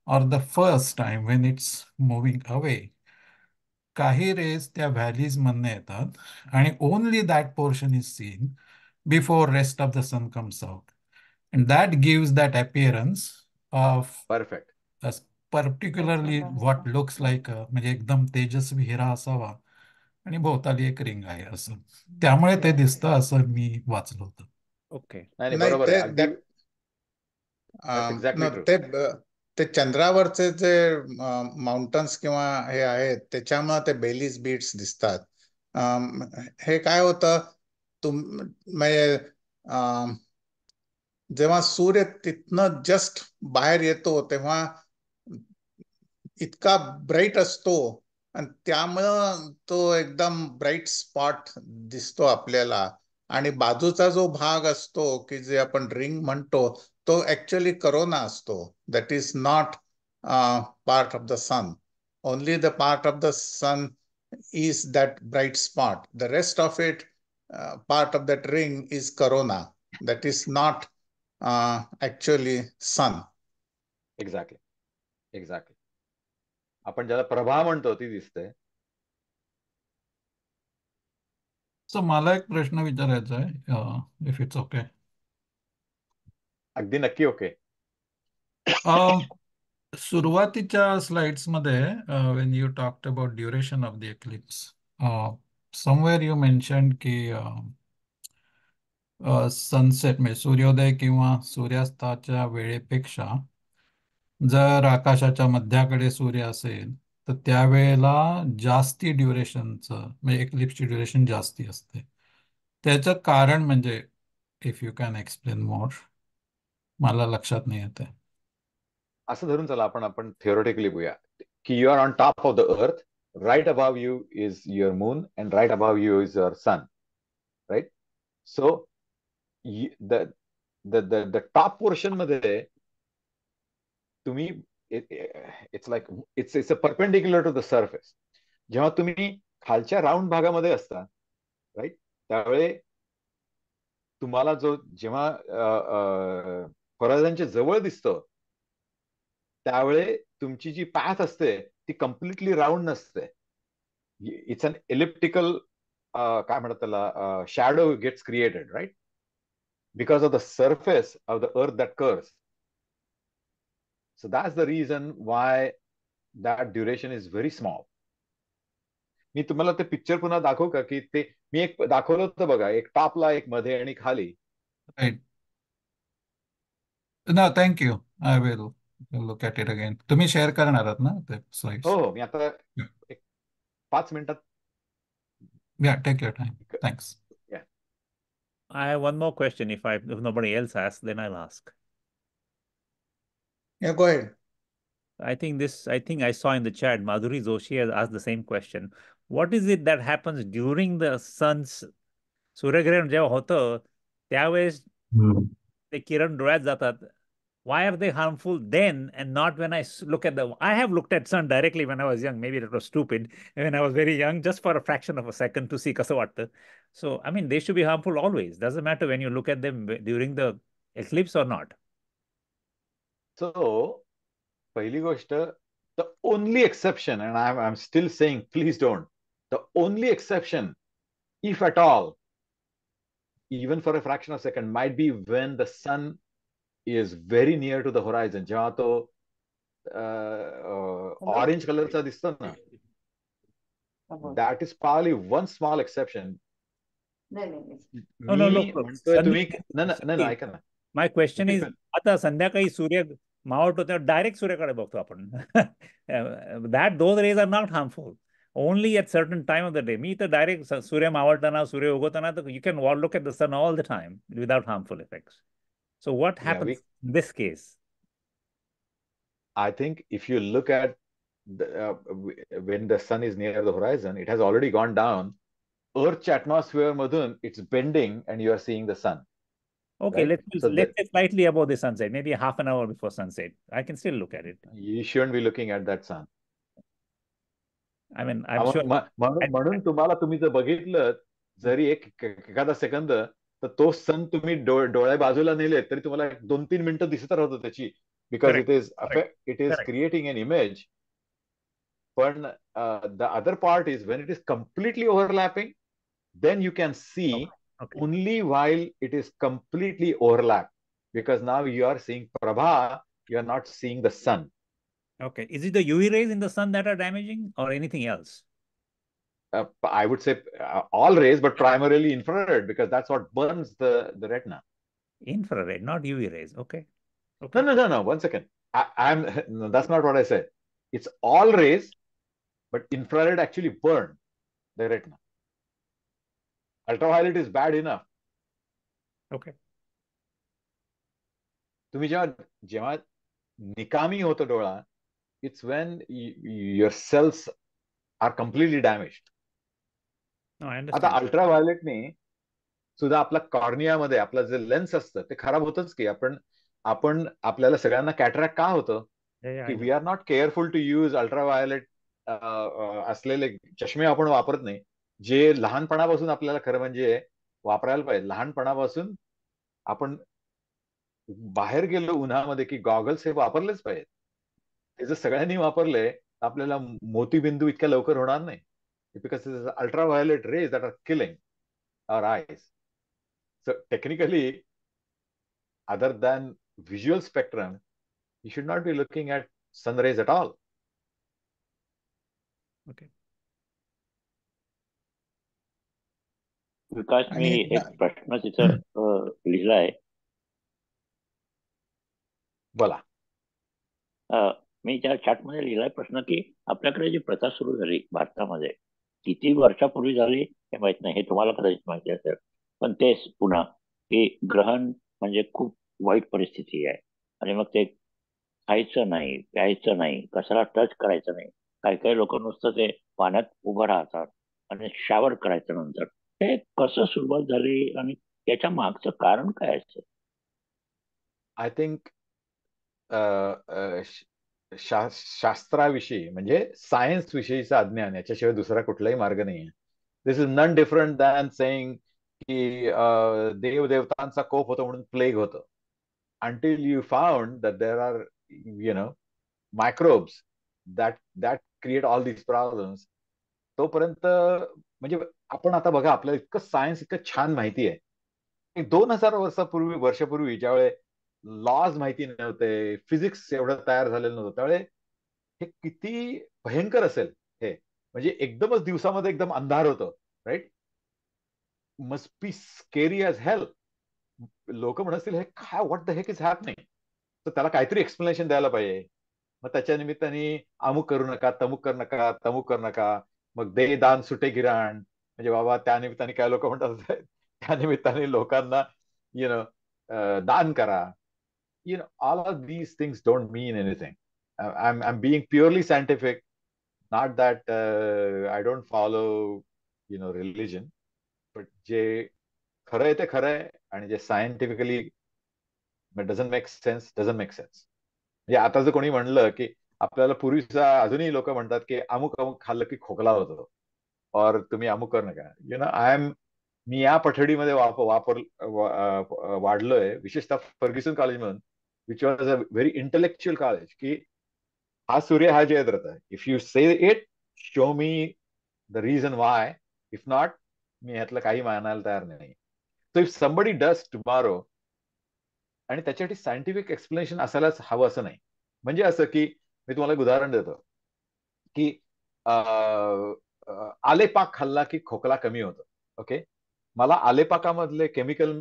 or the first time when it's moving away, काही rays त्या valleys मधनं येतात आणि only that portion is seen before rest of the sun comes out, and that gives that appearance of perfect, particularly what looks like, म्हणजे एकदम तेजस्वी हिरा असावा आणि भोवताली एक रिंग आहे असं, त्यामुळे ते दिसतं असं मी वाचलं होतं. ओके, ते चंद्रावरचे जे माउंटन्स किंवा हे आहेत त्याच्यामुळे ते बेलीज बीट्स दिसतात. हे काय होतं म्हणजे जेव्हा सूर्य तिथनं जस्ट बाहेर येतो तेव्हा इतका ब्राईट असतो आणि त्यामुळं तो एकदम ब्राईट स्पॉट दिसतो आपल्याला. आणि बाजूचा जो भाग असतो की जे आपण रिंग म्हणतो तो ऍक्च्युअली करोना असतो. That is not part of the sun. Only the part of the sun is that bright spot. The rest of it, part of that ring is corona. That is not actually sun. Exactly. आपण ज्याला प्रभा म्हणतो ती दिसते. So मला एक प्रश्न विचारायचा आहे, इफ इट्स ओके. अगदी नक्की ओके. सुरुवातीच्या स्लाइड्स मध्ये when you talked about duration of the eclipse, somewhere you mentioned की सनसेट म्हणजे सूर्योदय किंवा सूर्यास्ताच्या वेळेपेक्षा जर आकाशाच्या मध्याकडे सूर्य असेल तर त्यावेळेला जास्ती ड्युरेशनचं म्हणजे एक्लिप्सची ड्युरेशन जास्ती असते. त्याचं कारण म्हणजे इफ यू कॅन एक्सप्लेन मोर, मला लक्षात नाही येते. असं धरून चला आपण थिओरिटिकली बघूया की you are on top of the earth, right above you is your moon and right above you is your sun, right? So the top portion मध्ये तुम्ही it's like it's a perpendicular to the surface. जेव्हा तुम्ही खालच्या round भागामध्ये असता right, त्यावेळे तुम्हाला जो जेव्हा होरायझनच्या जवळ दिसतं त्यावेळे तुमची जी पॅथ असते ती कम्प्लिटली राऊंड नसते. इट्स अन इलिप्टिकल काय म्हणतात त्याला, shadow gets created right because of the surface of the earth that curves. So that's the reason why that duration is very small. मी तुम्हाला ते पिक्चर पुन्हा दाखवू का, की ते मी एक दाखवलं होतं बघा, एक टॉपला एक मध्ये आणि खाली. Right. No, thank you. I will look at it again. तुम्ही शेअर करणार आहात ना ते slides? हो, मी आता एक 5 मिनिटात. Yeah, take your time. Thanks. Yeah. I have one more question. If nobody else asks, then I'll ask. Yeah, go ahead. I think I saw in the chat, Madhuri Joshi has asked the same question. What is it that happens during the sun's सूर्यग्रहण जेव्हा होतं त्यावेळेस ते किरण डोळ्यात जातात? Why are they harmful then and not when I look at I have looked at sun directly when I was young. Maybe that was stupid when I was very young, just for a fraction of a second to see कसं वाटतं. So, I mean, they should be harmful always. Doesn't matter when you look at them during the eclipse or not. So, पहिली गोष्ट, the only exception, and I'm still saying, please don't. The only exception, if at all, even for a fraction of a second, might be when the sun is very near to the horizon. जेव्हा तो orange कलरचा दिसतो ना, that is probably one small exception. No, म्हणतोय तुम्ही, नाही ऐका ना. My question is, आता संध्याकाळी सूर्य मावळतो तेव्हा डायरेक्ट सूर्याकडे बघतो आपण. Those rays are not harmful. Only at certain time of the day. मी तर डायरेक्ट सूर्य मावळताना, सूर्य उगवताना, तर you can look at the sun all the time without harmful effects. So what happens in this case? I think if you look at when the sun is near the horizon, it has already gone down. Earth's atmosphere madhun, it's bending and you are seeing the sun. Okay, right? let's say slightly above the sunset, maybe half an hour before sunset. I can still look at it. You shouldn't be looking at that sun. I mean, I'm sure. म्हणून तुम्हाला तुम्ही जर बघितलं जरी एखादा second, तर तो सन तुम्ही डोळ्या बाजूला नेले तरी तुम्हाला 2-3 मिनिटं दिसत राहतो त्याची, because it is creating an image. But the other part is when it is completely overlapping, then you can see only while it is completely overlapped, because now you are seeing Prabha, you are not seeing the sun. Okay. Is it the UV rays in the sun that are damaging or anything else? I would say all rays, but primarily infrared, because that's what burns the retina. Infrared, not UV rays. Okay. No. 1 second. No, that's not what I said. It's all rays, but infrared actually burn the retina. Ultraviolet is bad enough. Okay. तुम्ही जेव्हा निकामी होतो डोळा, it's when your cells are completely damaged. No, I understand. आता अल्ट्राव्हायोलेटने सुद्धा आपला कॉर्नियामध्ये आपलं जे लेन्स असतं ते खराब होतच की आपण आपल्याला सगळ्यांना कॅटरॅक्ट का होतं की we are not careful to use ultraviolet असलेले चष्मे आपण वापरत नाही, जे लहानपणापासून आपल्याला खरं म्हणजे वापरायला पाहिजे. लहानपणापासून आपण बाहेर गेलो उन्हामध्ये की गॉगल्स हे वापरलेच पाहिजे. ते जर सगळ्यांनी वापरले तर आपल्याला मोतीबिंदू इतक्या लवकर होणार नाही, because it is ultraviolet rays that are killing our eyes. So technically, other than visual spectrum, you should not be looking at sun rays at all. Okay. विकास, मी एक प्रश्न तिथं लिहिलाय. बोला. मी त्या चॅटमध्ये लिहिलाय प्रश्न की आपल्याकडे जी प्रथा सुरू झाली भारतामध्ये किती वर्षापूर्वी झाली हे माहित नाही, हे तुम्हाला कदाचित माहिती असेल, पण तेच पुन्हा की ग्रहण म्हणजे खूप वाईट परिस्थिती आहे आणि मग ते खायचं नाही, प्यायचं नाही, कशाला टच करायचं नाही. काही लोक नुसतं ते पाण्यात उभं राहतात आणि शावर करायचं नंतर. हे कसं सुरुवात झाली आणि त्याच्या मागचं कारण काय असेल? आय थिंक शास्त्राविषयी म्हणजे सायन्स विषयीचं अज्ञान, याच्याशिवाय दुसरा कुठलाही मार्ग नाही आहे. This is none different than saying की देवदेवतांचा कोप होतो म्हणून प्लेग होतं. Until you found that there are, microbes that create all these problems, तोपर्यंत म्हणजे आपण आता बघा, आपल्याला इतकं सायन्स इतकं छान माहिती आहे. 2000 वर्षापूर्वी ज्यावेळे लॉज माहिती नव्हते, फिजिक्स एवढं तयार झालेलं नव्हतं, त्यावेळे हे किती भयंकर असेल हे. म्हणजे एकदमच दिवसामध्ये एकदम अंधार होतं, right? Must be scary as hell. लोक म्हणतील हे काय, what the heck is happening? तर त्याला काहीतरी एक्सप्लेनेशन द्यायला पाहिजे. मग त्याच्या निमित्ताने अमुक करू नका, तमुक करू नका, तमुक करू नका. मग दे दान सुटे गिराण, म्हणजे बाबा त्या निमित्ताने काय लोक म्हणतात, त्या निमित्ताने लोकांना दान करा. All of these things don't mean anything. I'm being purely scientific, not that I don't follow religion, but जे खरं आहे ते खरं आहे, आणि जे सायंटिफिकली डझंट मेक सेन्स. म्हणजे आता जर कोणी म्हणलं की आपल्याला पूर्वीचा, अजूनही लोक म्हणतात की अमुक अमुक खाल्लं की खोकला होतो, और तुम्ही अमुक करू नका. मी या पठडीमध्ये वाढलोय, विशेषतः फर्ग्युसन कॉलेज म्हणून, which was a very intellectual college, की हा सूर्य हा जयत राहता. If you say it, show me the reason why. If not, मी ह्यातलं काही मानायला तयार नाही. So if somebody does tomorrow, आणि त्याच्यासाठी सायंटिफिक एक्सप्लेनेशन असायलाच हवं असं नाही. म्हणजे असं की मी तुम्हाला एक उदाहरण देतो की आलेपाक खाल्ला की खोकला कमी होतो. ओके, मला आलेपाकामधले केमिकल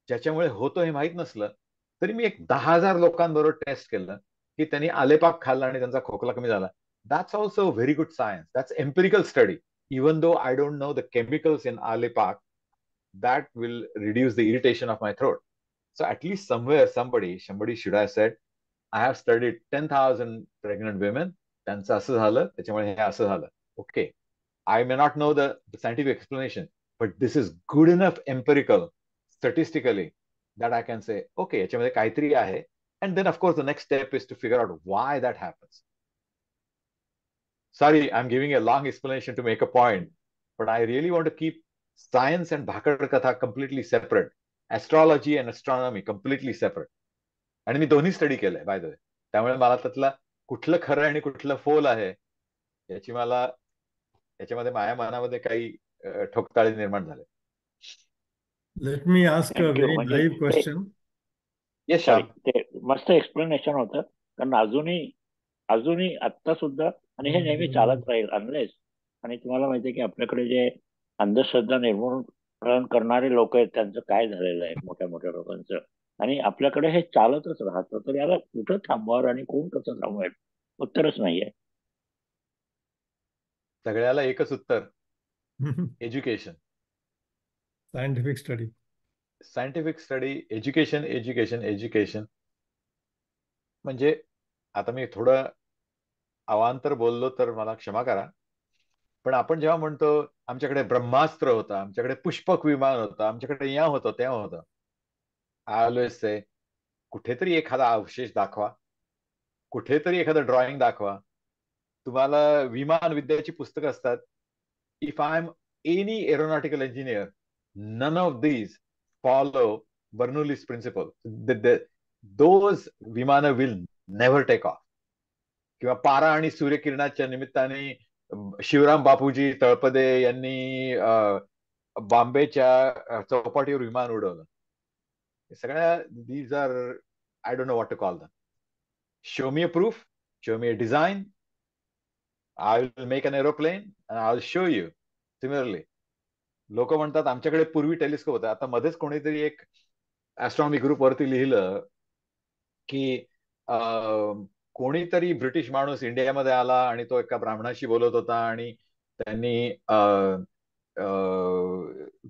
ज्याच्यामुळे होतो हे माहित नसलं, तरी मी एक 10,000 लोकांबरोबर टेस्ट केलं की त्यांनी आलेपाक खाल्ला आणि त्यांचा खोकला कमी झाला. That's also very good science. That's empirical study. Even though I don't know the chemicals in आलेपाक, that will reduce the irritation of my throat. So at least somewhere somebody should have said, I have studied 10,000 pregnant women, त्यांचं असं झालं, त्याच्यामुळे हे असं झालं. Okay, I may not know the scientific explanation, but this is good enough empirical, statistically, that I can say, okay, याच्यामध्ये काहीतरी आहे. And then of course the next step is to figure out why that happens. Sorry, I'm giving a long explanation to make a point, but I really want to keep science and Bhakar Katha completely separate. Astrology and astronomy completely separate. आणि मी दोन्ही study केलंय, by the way. त्यामुळे मला त्यातला कुठलं खरं आणि कुठलं फोल आहे याच्यामध्ये माझ्या मनामध्ये काही ठोकताळे निर्माण झाले. Let me ask a very naive question. Yes, sorry, ते मस्त एक्सप्लेनेशन होतं. कारण अजूनही आता सुद्धा, आणि हे नेहमी चालत राहील अनलेस, आणि तुम्हाला माहितीये की आपल्याकडे जे अंधश्रद्धा निर्मूलन करणारे लोक आहेत त्यांचं काय झालेलं आहे, मोठ्या मोठ्या लोकांचं, आणि आपल्याकडे हे चालतच राहतं. तर याला कुठं थांबवावं आणि कोण कसं थांबवायचं, उत्तरच नाहीये. सगळ्याला एकच उत्तर, एज्युकेशन. Scientific study, education. म्हणजे आता मी थोडं अवांतर बोललो तर मला क्षमा करा, पण आपण जेव्हा म्हणतो आमच्याकडे ब्रह्मास्त्र होतं, आमच्याकडे पुष्पक विमान होतं, आमच्याकडे या होतं त्या होतं, आय ऑलवेज से, कुठेतरी एखादा अवशेष दाखवा, कुठेतरी एखादं ड्रॉइंग दाखवा. तुम्हाला विमान विद्याची पुस्तकं असतात. If I am any aeronautical engineer, none of these follow Bernoulli's principle. Those विमानं विल नेव्हर टेक ऑफ. किंवा पारा आणि सूर्यकिरणाच्या निमित्ताने शिवराम बापूजी तळपदे यांनी बॉम्बेच्या चौपाटीवर विमान उडवलं. सगळ्या these are, I don't know what to call them. Show me a proof, show me a design, I will make an aeroplane and I will show you. Similarly लोक म्हणतात आमच्याकडे पूर्वी टेलिस्कोप होता. आता मध्येच कोणीतरी एक ऍस्ट्रॉनॉमी ग्रुप वरती लिहिलं की कोणीतरी ब्रिटिश माणूस इंडियामध्ये आला आणि तो एका ब्राह्मणाशी बोलत होता आणि त्यांनी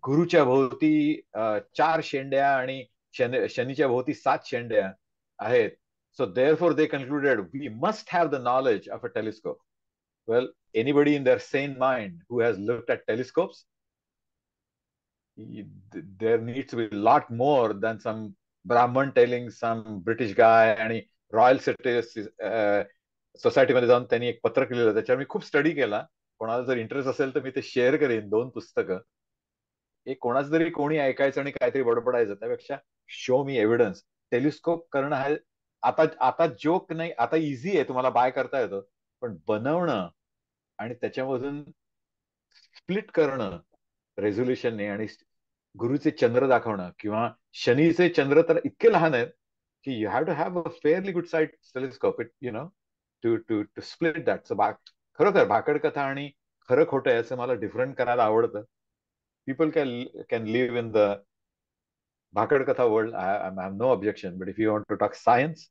गुरुच्या भोवती 4 शेंड्या आणि शनीच्या भोवती 7 शेंड्या आहेत. So therefore they concluded we must have the knowledge of a telescope. Well, anybody in their sane mind who has looked at telescopes, there needs to be a lot more than some Brahman telling some British guy, and royal सोसायटीमध्ये जाऊन त्यांनी एक पत्रक लिहिलं, त्याच्यावर मी खूप study केला. कोणाला जर इंटरेस्ट असेल तर मी ते शेअर करेन, 2 पुस्तकं. एक कोणाच तरी कोणी ऐकायचं आणि काहीतरी बडबडायचं, त्यापेक्षा शो मी एव्हिडन्स. टेलिस्कोप करणं हा आता आता जोक नाही, आता इझी आहे, तुम्हाला बाय करता येतं. पण बनवणं आणि त्याच्यामधून स्प्लिट करणं रेझोल्युशनने आणि गुरुचे चंद्र दाखवणं किंवा शनीचे चंद्र तर इतके लहान आहेत की you have to have a fairly good side telescope, it you know, to to to split that. सो खरोखर भाकड कथा आणि खरं खोटं याचं मला डिफरंट करायला आवडतं. People can live in the Bhakad Katha world. I have no objection. But if you want to talk science,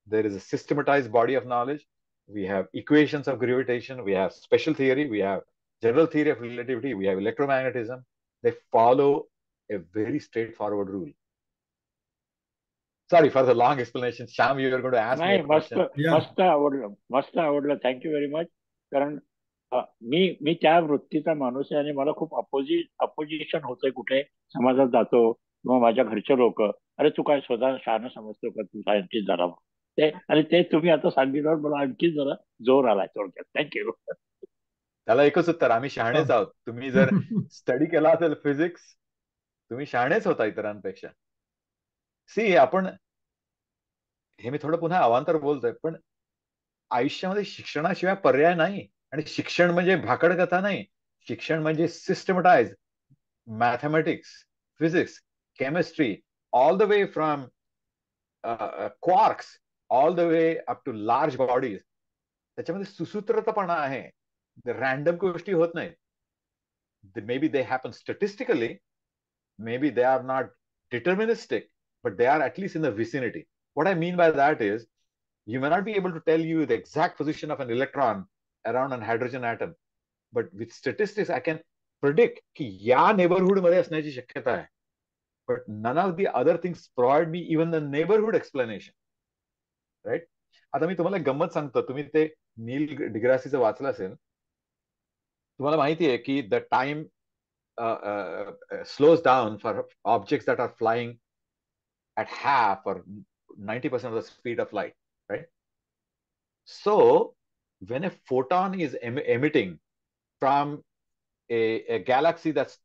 there is a systematized body of knowledge. We have equations of gravitation. We have special theory. We have general theory of relativity. We have electromagnetism. They follow a very straightforward rule. Sorry for the long explanation. Shyam, you were going to ask me नाही, a मस्त question. मस्त आवडलं, मस्त आवडलं. Thank you very much. कारण मी त्या वृत्तीचा माणूस आहे आणि मला खूप अपोजिशन होतंय. कुठे समाजात जातो किंवा माझ्या घरचे लोक, अरे तू काय स्वतः शहाणा समजतो का, तू सायंटिस्ट झाला म्हणून. आणि ते तुम्ही आता सांगितल्यावर मला आणखी जरा जोर आलाय थोडक्यात. थँक्यू. त्याला एकच उत्तर, आम्ही शहाणेच आहोत. तुम्ही जर स्टडी केला असेल फिजिक्स, तुम्ही शहाणेच होता इतरांपेक्षा. सी, आपण हे मी थोडं पुन्हा अवांतर बोलतोय, पण आयुष्यामध्ये शिक्षणाशिवाय पर्याय नाही. आणि शिक्षण म्हणजे भाकड कथा नाही. शिक्षण म्हणजे systematize mathematics, physics, chemistry, all the way from quarks all the way up to large bodies. त्याच्यामध्ये सुसूत्रतापणा आहे. रॅन्डम गोष्टी होत नाहीत. Maybe they happen statistically, maybe they are not deterministic, but they are at least in the vicinity. What I mean by that is, you may not be able to tell you the exact position of an electron around an hydrogen atom, but with statistics I can predict की या neighborhood मध्ये असण्याची शक्यता आहे. But none of the other things provide me even the neighborhood explanation. Right? आता मी तुम्हाला गंमत सांगतो. तुम्ही ते नील डिग्रासीचं वाचलं असेल. तुम्हाला माहिती आहे की the time slows down for objects that are flying at half or 90% of the speed of light, right? So when a photon is emitting from a galaxy that's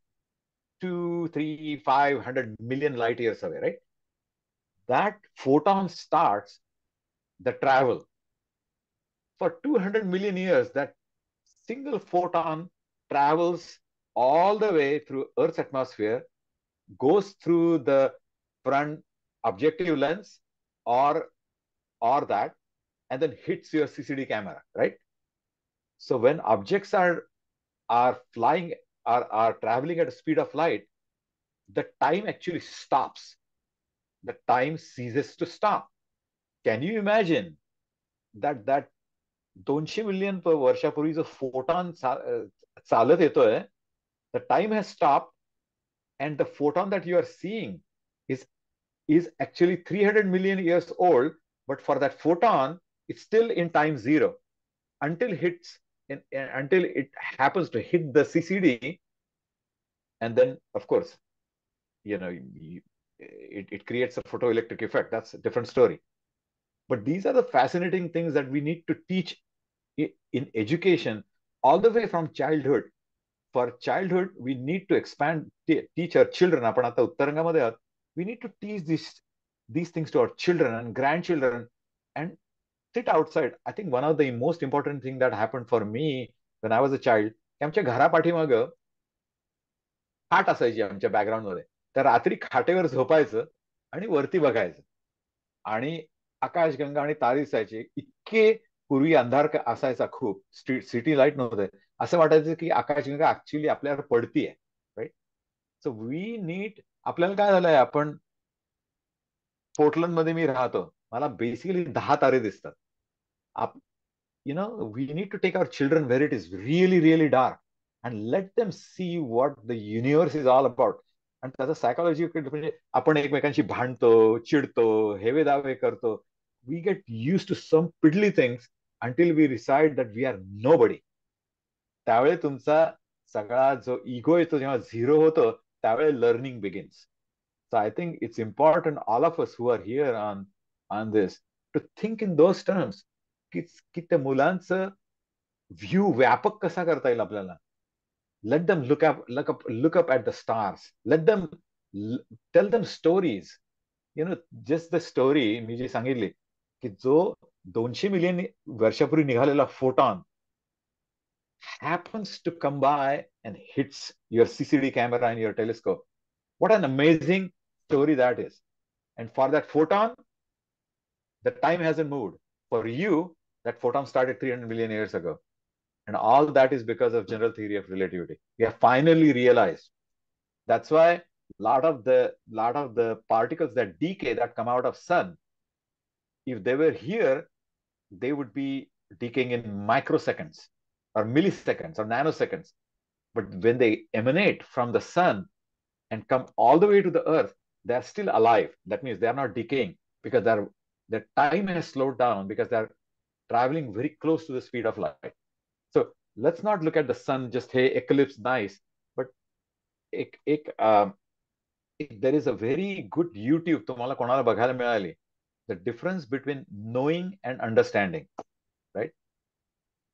2, 3, 500 million light years away, right? That photon starts the travel. For 200 million years, that single photon travels all the way through Earth's atmosphere, goes through the front objective lens or that, and then hits your CCD camera, right? So when objects are flying, are traveling at the speed of light, the time actually stops. The time ceases to stop. Can you imagine that 200 million वर्षापूर्वी जो photon चालत येतोय, the time has stopped, and the photon that you are seeing is actually 300 million years old, but for that photon, it's still in time zero until it happens to hit the CCD, and then of course, it creates a photoelectric effect. That's a different story. But these are the fascinating things that we need to teach in education all the way from childhood. For childhood, we need to teach our children. आपण आता उत्तरांगामध्ये आहोत. We need to teach these things to our children and grandchildren and sit outside. I think one of the most important thing that happened for me when I was a child, आमच्या घरापाठीमागं खाट असायची आमच्या background मध्ये. तर रात्री खाटेवर झोपायचं आणि वरती बघायचं आणि आकाशगंगा आणि तारे दिसायचे. इतके पूर्वी अंधार असायचा खूप, सिटी लाईट नव्हते. असं वाटायचं की आकाशगंगा ऍक्च्युली आपल्यावर पडतीये, राईट? सो वी नीड, आपल्याला काय झालंय, आपण पोर्टलंड मध्ये मी राहतो, मला बेसिकली 10 तारे दिसतात. We need to take our children where it is really really dark and let them see what the universe is all about. आणि त्याचा सायकोलॉजी म्हणजे आपण एकमेकांशी भांडतो, चिडतो, हेवे दावे करतो. We get used to some piddly things until we decide that we are nobody. त्यावेळी तुमचा सगळा जो इगो येतो, जेव्हा झिरो होतो, त्यावेळी learning begins. So I think it's important, all of us who are here on this, to think in those terms की त्या मुलांचं व्ह्यू व्यापक कसा करता येईल आपल्याला. Let them look up at the stars. Let them tell them stories. Just the story मी जी सांगितली की जो 200 मिलियन वर्षापूर्वी निघालेला photon happens to come by and hits your CCD camera and your telescope. What an amazing story that is. And for that photon, the time hasn't moved. For you, that photon started 300 million years ago. And all that is because of general theory of relativity. We have finally realized. That's why a lot of the particles that decay, that come out of sun, if they were here, they would be decaying in microseconds or milliseconds or nanoseconds. But when they emanate from the sun and come all the way to the earth, they're still alive. That means they're not decaying because their time has slowed down because they're traveling very close to the speed of light. So let's not look at the sun just, hey, eclipse, nice. But there is a very good YouTube, तुम्हाला कोणाला बघायला मिळाली, the difference between knowing and understanding, right?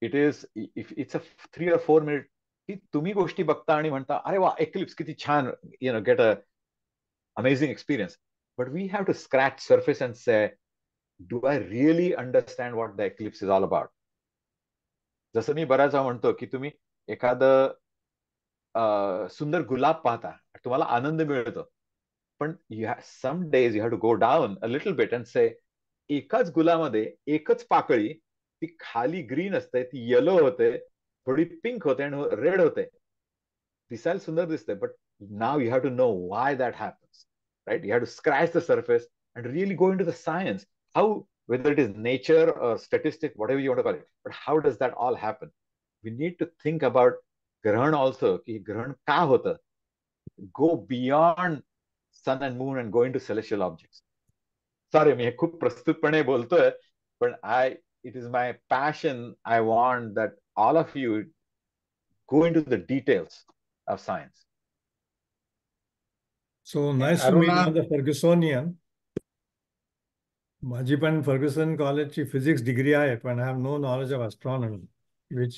It is, if it's a 3 or 4 minute, की तुम्ही गोष्टी बघता आणि म्हणता अरे वा eclipse किती छान, get a amazing experience. But we have to scratch surface and say, do I really understand what the eclipse is all about? जसं मी बऱ्याच वेळा म्हणतो की तुम्ही एखादं सुंदर गुलाब पाहता, तुम्हाला आनंद मिळतो, पण some days you have to go down a little bit and say एकाच गुलामध्ये एकच पाकळी, ती खाली ग्रीन असते, ती येलो होते, थोडी पिंक होते आणि रेड होते, दिसायला सुंदर दिसते, but now you have to know why that happens, right? You have to scratch the surface and really go into the science, how, whether it is nature or statistics, whatever you want to call it, but how does that all happen? We need to think about ग्रहण also, की ग्रहण का होतं, go beyond sun and moon and go into celestial objects. Sorry, मी हे खूप प्रस्तुतपणे बोलतोय, पण it is my passion. I want that all of you go into the details of science. So nice to meet Aruna, another Fergusonian. माझी पण Fergusson कॉलेजची physics degree आहे, पण I have no knowledge of astronomy, which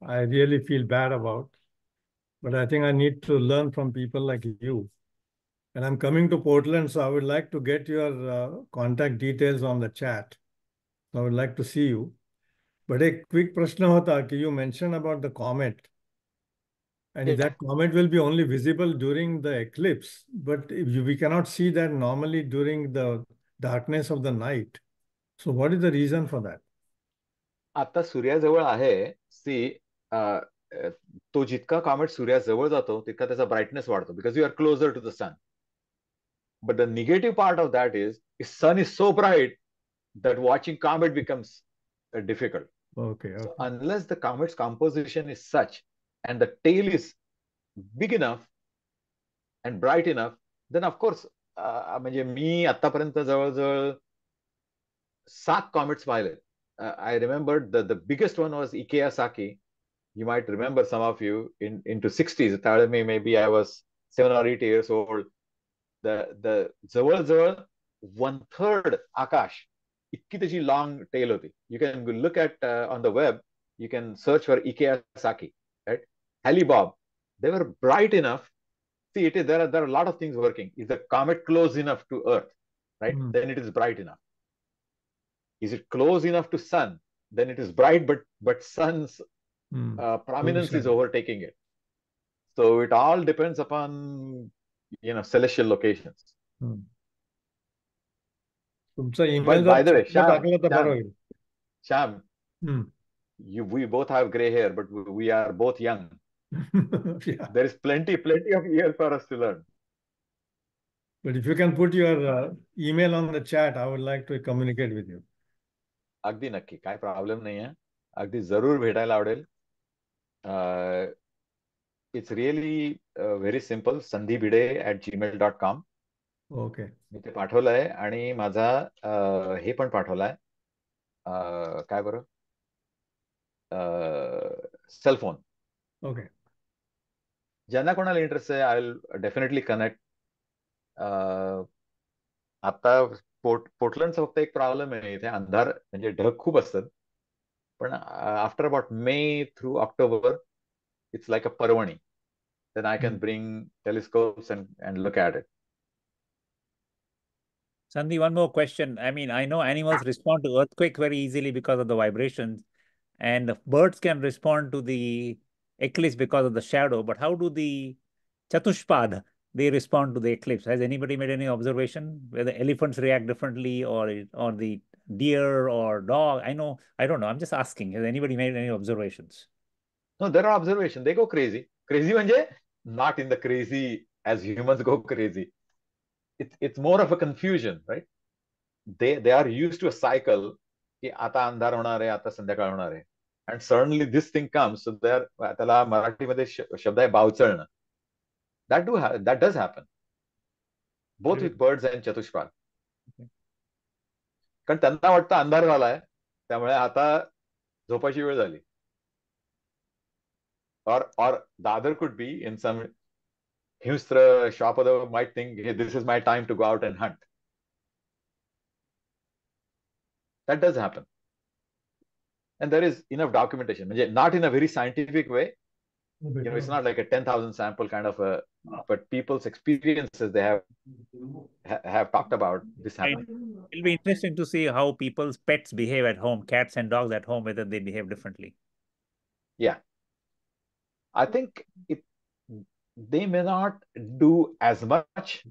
I really feel bad about. But I think I need to learn from people like you. And I'm coming to Portland, so I would like to get your contact details on the chat. So I would like to see you. But a quick प्रश्न होता कि you mentioned about the comet. And Yeah. that comet will be only visible during the eclipse, but we cannot see that normally during the darkness of the night. So what is the reason for that? आता सूर्याजवळ आहे, C, तो जितका comet सूर्याजवळ जातो तितका त्याचा brightness वाढतो, because you are closer to the sun. But the negative part of that is sun is so bright that watching comet becomes difficult. Okay. So unless the comet's composition is such and the tail is big enough and bright enough, then of course, म्हणजे मी आतापर्यंत जवळजवळ 7 comets पाहिले. I remembered the biggest one was Ikea Saki. You might remember, some of you, into 60s. Maybe I was 7 or 8 years old. The जवळजवळ 1/3 आकाश इतकी त्याची long tail होती. You can look at on the web, you can search for Ikea Saki, right? Halley Bob, they were bright enough. See, there are a lot of things working. Is the comet close enough to Earth, right? Then it is bright enough. Is it close enough to sun? Then it is bright, but sun's prominence is overtaking it. So it all depends upon celestial locations. तुमचा email But by the way, टाकला तर बरं होईल. Shyam, we both have gray hair, but we are both young. Yeah. There is plenty of years for us to learn. But if you can put your email on the chat, I would like to communicate with you. अगदी नक्की, काय problem नाही आहे, अगदी जरूर भेटायला आवडेल. It's really very simple, sandhibide@gmail.com. Okay. मी ते पाठवलंय आणि माझा हे पण पाठवलाय, काय बरं, सेलफोन. ओके. ज्यांना कोणाला इंटरेस्ट आहे, आय विल डेफिनेटली कनेक्ट. आता पोर्टलंडचा फक्त एक प्रॉब्लेम आहे, इथे अंधार म्हणजे ढग खूप असतात. पण after about May through October it's like a पर्वणी. Then I can bring telescopes and look at it. Sandhi, one more question. I mean, I know animals respond to earthquake very easily because of the vibrations, and birds can respond to the eclipse because of the shadow. But how do the Chatushpad they respond to the eclipse? Has anybody made any observation whether elephants react differently, or the deer or dog? I don't know. I'm just asking. Has anybody made any observations? No, there are observations. They go crazy. Crazy म्हणजे not in the crazy as humans go crazy. It's more of a confusion, right? They are used to a cycle की आता अंधार होणार आहे, आता संध्याकाळ होणार आहे. And suddenly this thing comes, so त्याला मराठीमध्ये शब्द आहे बावचळणं. That does happen. Both with birds and चतुष्पाद. कारण त्यांना वाटतं अंधार झालाय, त्यामुळे आता झोपायची वेळ झाली. Or the other could be in some Himstra Shapada might think, hey, this is my time to go out and hunt. That does happen. And there is enough documentation. Not in a very scientific way. It's not like a 10,000 sample kind of a, but people's experiences, they have talked about this happening. It'll be interesting to see how people's pets behave at home, cats and dogs at home, whether they behave differently. Yeah. I think they may not do as much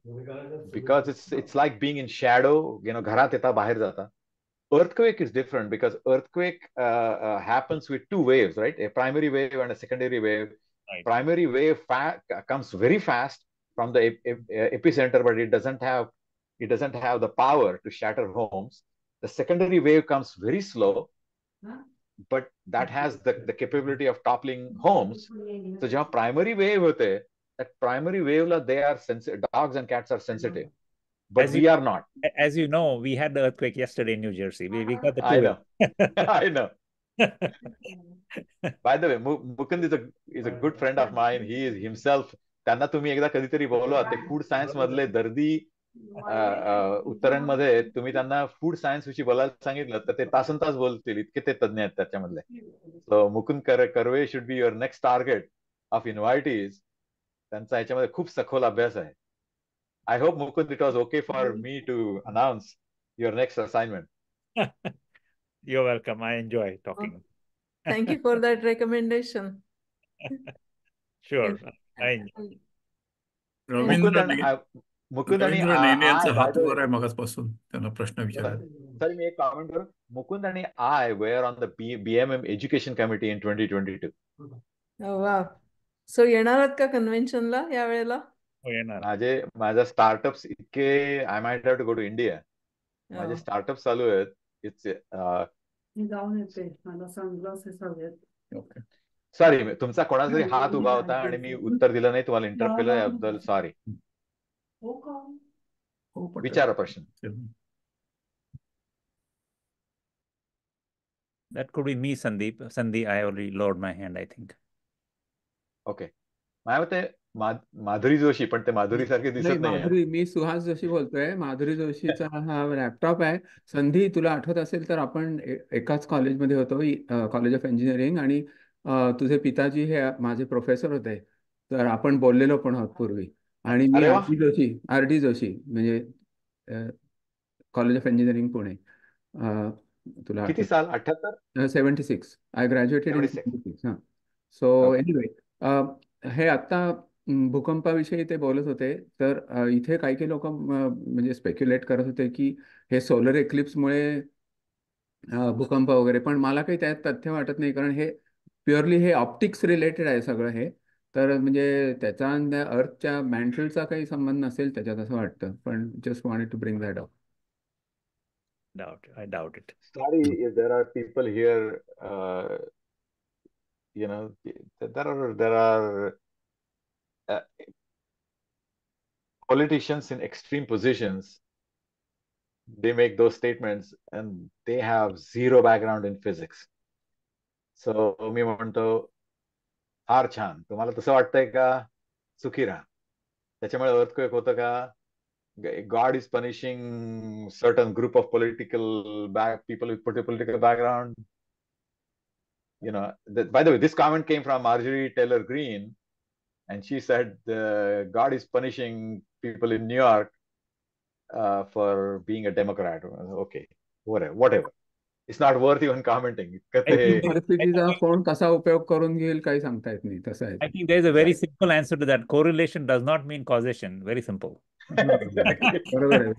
because it's like being in shadow, घरात येता बाहेर जाता. Earthquake is different because earthquake happens with two waves, right? A primary wave and a secondary wave. Right. Primary wave comes very fast from the epicenter, but it doesn't have the power to shatter homes. The secondary wave comes very slow, but that has the capability of toppling homes. So जेव्हा primary wave होते, that primary wave they are sensitive. Dogs and cats are sensitive, but we are not. As you know, we had the earthquake yesterday in New Jersey. We got the two. I know. I know. By the way, Mukund is a good friend of mine. He is himself. त्यांना तुम्ही एकदा कधीतरी बोलवा. ते food science मधले दर्दी उत्तरांमध्ये तुम्ही त्यांना फूड सायन्स विषयी बोलायला सांगितलं तर ते तासन तास बोलतील, इतके ते तज्ञ आहेत त्याच्यामधले. So Mukund Karve should be your next target of invitees. त्यांचा ह्याच्यामध्ये खूप सखोल अभ्यास आहे. I hope, Mukund, it was okay for me to announce your next assignment. You're welcome. I enjoy talking. Thank you for that recommendation. Sure. Mukund आणि यांचा हात वर आहे मगासपासून त्यांना प्रश्न विचारा. सर मी एक कॉमेंट करू. मुकुंद आणि I were on the BMM Education Committee in 2022. Oh wow. So येणार आहात का कन्व्हेन्शनला या वेळेला? माझ्या स्टार्टअप्स इतके I might have to go to India. माझे स्टार्टअप चालू आहेत. इट्स जाऊन येते. मला सनग्लासेस हवेत. ओके. सॉरी, तुमचा कोणाचा तरी हात उभा होता आणि मी उत्तर दिलं नाही, तुम्हाला इंटरप्ट केलं याबद्दल सॉरी. विचारा प्रश्न. That could be me, Sandeep. Sandeep, I already lowered my hand, I think. Okay. माझ्या मते माधुरी जोशी, पण ते माधुरी सारखे दिसत नाही. माधुरी, मी सुहास जोशी बोलतोय. माधुरी जोशीचा हा लॅपटॉप आहे. संधी, तुला आठवत असेल तर आपण एकाच कॉलेजमध्ये होतो, कॉलेज ऑफ इंजिनिअरिंग, आणि तुझे पिताजी हे माझे प्रोफेसर होते. तर आपण बोललेलो पण आहोत पूर्वी. आणि मी आर डी जोशी म्हणजे कॉलेज ऑफ इंजिनिअरिंग पुणे. तुला किती साल? 78? 76. I graduated in 76. हां. सो एनिवे, हे आत्ता भूकंपाविषयी ते बोलत होते. तर इथे काही लोक म्हणजे स्पेक्युलेट करत होते की हे सोलर एक्लिप्समुळे भूकंप वगैरे, पण मला काही त्यात तथ्य वाटत नाही, कारण हे प्युअरली हे ऑप्टिक्स रिलेटेड आहे सगळं हे. तर म्हणजे त्याचा अर्थच्या मॅन्टलचा काही संबंध नसेल त्याच्यात असं वाटतं, पण just wanted to bring that up. I doubt it. Sorry if there are people here, there are politicians in extreme positions. They make those statements and they have zero background in physics. So मी म्हणतो फार छान. तुम्हाला तसं वाटतंय का? सुखी राहा. त्याच्यामुळे अर्थक्वेक होतं का? God is punishing certain group of political people with political background. You know, by the way, this comment came from Marjorie Taylor Greene, and she said God is punishing people in New York for being a Democrat. Okay, whatever. It's not worth even commenting. परिस्थितीचा कोण कसा उपयोग करून घेईल काही सांगता येत नाही, तसं आहे. I think there is a very simple answer to that. Correlation does not mean causation. Very simple. बरोबर आहे.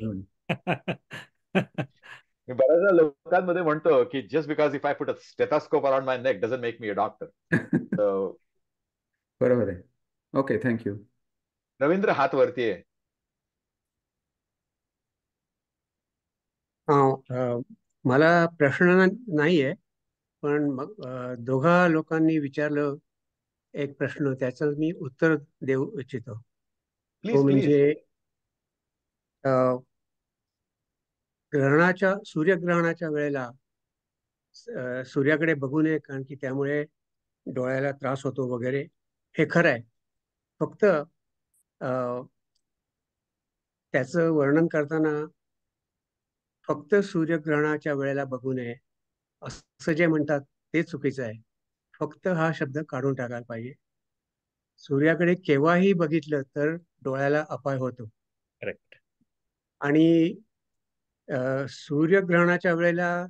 मी बऱ्याचदा लोकांमध्ये म्हणतो की just because if I put a stethoscope around my neck doesn't make me a doctor. बरोबर आहे. Okay, thank you. Ravindra, हात वरती आहे. मला प्रश्न नाहीये, पण मग दोघा लोकांनी विचारलं एक प्रश्न, त्याचं मी उत्तर देऊ इच्छितो. तो म्हणजे सूर्यग्रहणाच्या वेळेला सूर्याकडे बघू नये, कारण की त्यामुळे डोळ्याला त्रास होतो वगैरे. हे खरं आहे. फक्त त्याचं वर्णन करताना फक्त सूर्यग्रहणाच्या वेळेला बघू नये असं जे म्हणतात ते चुकीचं आहे. फक्त हा शब्द काढून टाकायला पाहिजे. सूर्याकडे केव्हाही बघितलं तर डोळ्याला अपाय होतो. करेक्ट. आणि सूर्यग्रहणाच्या वेळेला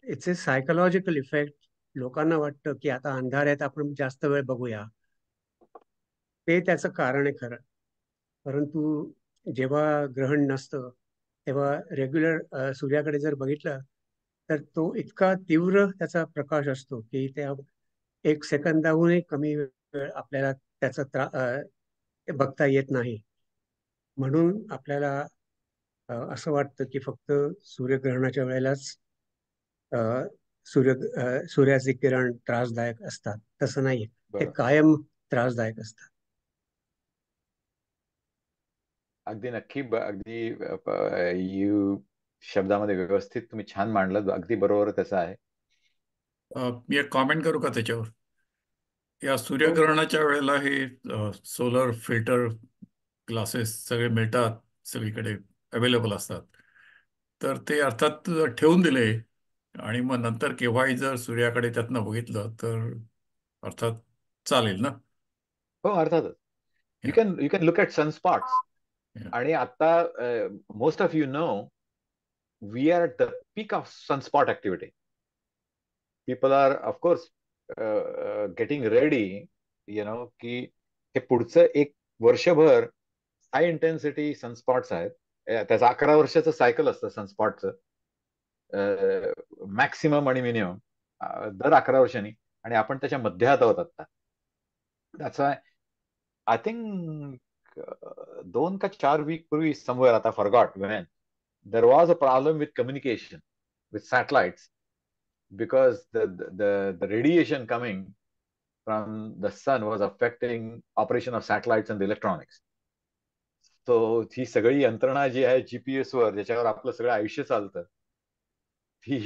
इट्स ए सायकोलॉजिकल इफेक्ट. लोकांना वाटतं की आता अंधार आहेत, आपण जास्त वेळ बघूया. ते त्याचं कारण आहे खरं. परंतु जेव्हा ग्रहण नसतं तेव्हा रेग्युलर सूर्याकडे जर बघितलं तर तो इतका तीव्र त्याचा प्रकाश असतो की त्या 1 सेकंदाहूनही कमी वेळ आपल्याला त्याचा बघता येत नाही. म्हणून आपल्याला असं वाटतं की फक्त सूर्यग्रहणाच्या वेळेलाच सूर्याचे किरण त्रासदायक असतात. तसं नाही, ते कायम त्रासदायक असतात. अगदी नक्की. अगदी शब्दामध्ये व्यवस्थित तुम्ही छान मांडलं. अगदी बरोबर त्याचं आहे. मी एक कॉमेंट करू का त्याच्यावर? या सूर्यग्रहणाच्या वेळेला हे सोलर फिल्टर ग्लासेस सगळे मिळतात, सगळीकडे अवेलेबल असतात. तर ते अर्थात ठेवून दिले आणि मग नंतर केव्हाही जर सूर्याकडे त्यातनं बघितलं तर अर्थात चालेल ना? हो, अर्थातच. You can look at sunspots. आणि आता most of you know we are at the peak of sunspot activity. People are of course getting ready, की हे पुढचं 1 वर्षभर हाय इंटेन्सिटी सनस्पॉट्स आहेत. त्याचं 11 वर्षाचं सायकल असतं सनस्पॉटचं, मॅक्सिमम आणि मिनिमम दर 11 वर्षांनी. आणि आपण त्याच्या मध्यात आहोत आता. दॅट्स वाय आय थिंक 2 का 4 वीक पूर्वी, समवेअर, आता forgot when, there was a problem with communication with satellites because the radiation coming from the sun was affecting operation of satellites and the electronics. So ही सगळी यंत्रणा जी आहे GPS वर, ज्याच्यावर आपलं सगळं आयुष्य चालतं, ती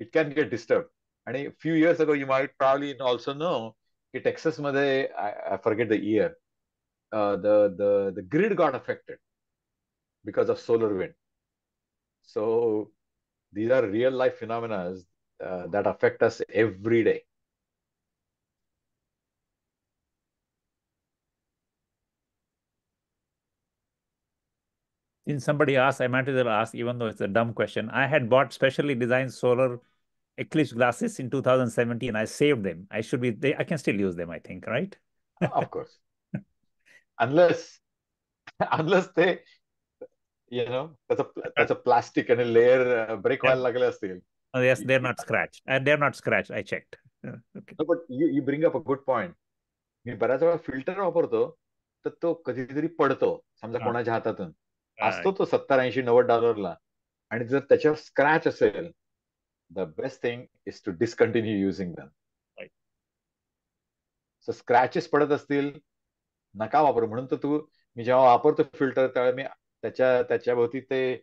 इट कॅन गेट डिस्टर्ब. आणि few years ago, you might probably also know की टेक्सास मध्ये, I forget the year, the grid got affected because of solar wind. So these are real life phenomena that affect us every day. Since somebody asked, I might as well ask, even though it's a dumb question. I had bought specially designed solar eclipse glasses in 2017. I saved them. I can still use them, I think, right? Of course. unless they, that's a plastic and a layer break व्हायला लागले असतील. Yes, they're not scratched. They're not scratched. I checked. Okay. No, but you bring up a good point. मी बऱ्याच वेळा filter वापरतो तर तो कधीतरी पडतो, समजा कोणाच्या हातातून. असतो तो $70-80-90 आणि जर त्याच्यावर स्क्रॅच असेल, the best thing is to discontinue using them. So scratches पडत असतील, नका वापरू. म्हणून तर मी जेव्हा वापरतो फिल्टर त्यावेळेस मी त्याच्या भोवती ते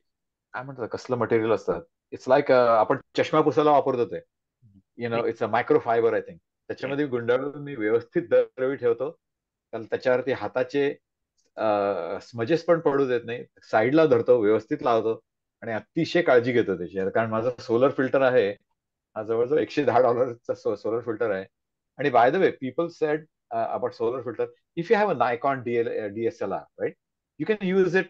काय म्हणतात, कसलं मटेरियल असतात, इट्स लाईक आपण चष्मा पुसायला वापरतो ते, it's a microfiber I think. त्याच्यामध्ये गुंडाळून मी व्यवस्थित दरवेळी ठेवतो. त्याच्यावरती हाताचे स्मजेस पण पडू देत नाही, साईडला धरतो, व्यवस्थित लावतो आणि अतिशय काळजी घेतो त्याची. कारण माझा सोलर फिल्टर आहे, हा जवळजवळ $110चा सोलर फिल्टर आहे. आणि by the way, people sed about solar filter, if you have a Nikon DSLR, right, you can use it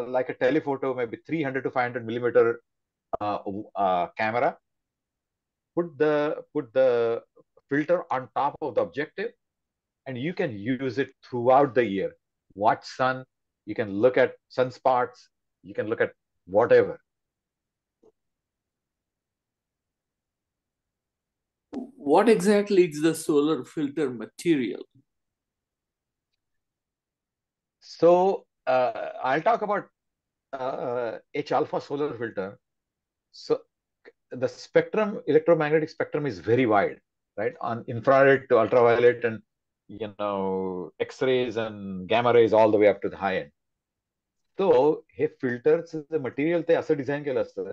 like a telephoto, maybe 300 to 500 millimeter camera. Put the filter on top of the objective, and you can use it throughout the year. Watch sun, you can look at sunspots, you can look at whatever. What exactly is the solar filter material? So I'll talk about H-alpha solar filter. So the spectrum, electromagnetic spectrum, is very wide, right? On infrared to ultraviolet, and X-rays and gamma rays all the way up to the high end. So हे फिल्टरचं material ते असं design केलं असतं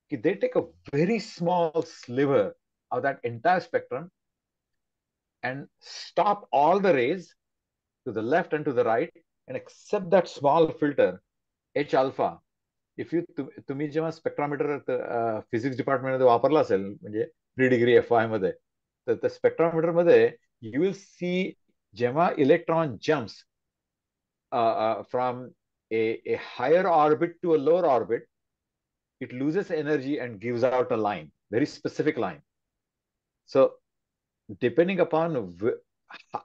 की they take a very small sliver of that entire spectrum and stop all the rays to the left and to the right, and accept that small filter H-alpha. If you तुम्ही जेव्हा spectrometer physics department मध्ये वापरला असेल, म्हणजे pre-degree FY मध्ये, तर त्या spectrometer मध्ये यू विल सी जेव्हा electron jumps from a higher orbit to a lower orbit, it loses energy and gives out a line, very specific line. So depending upon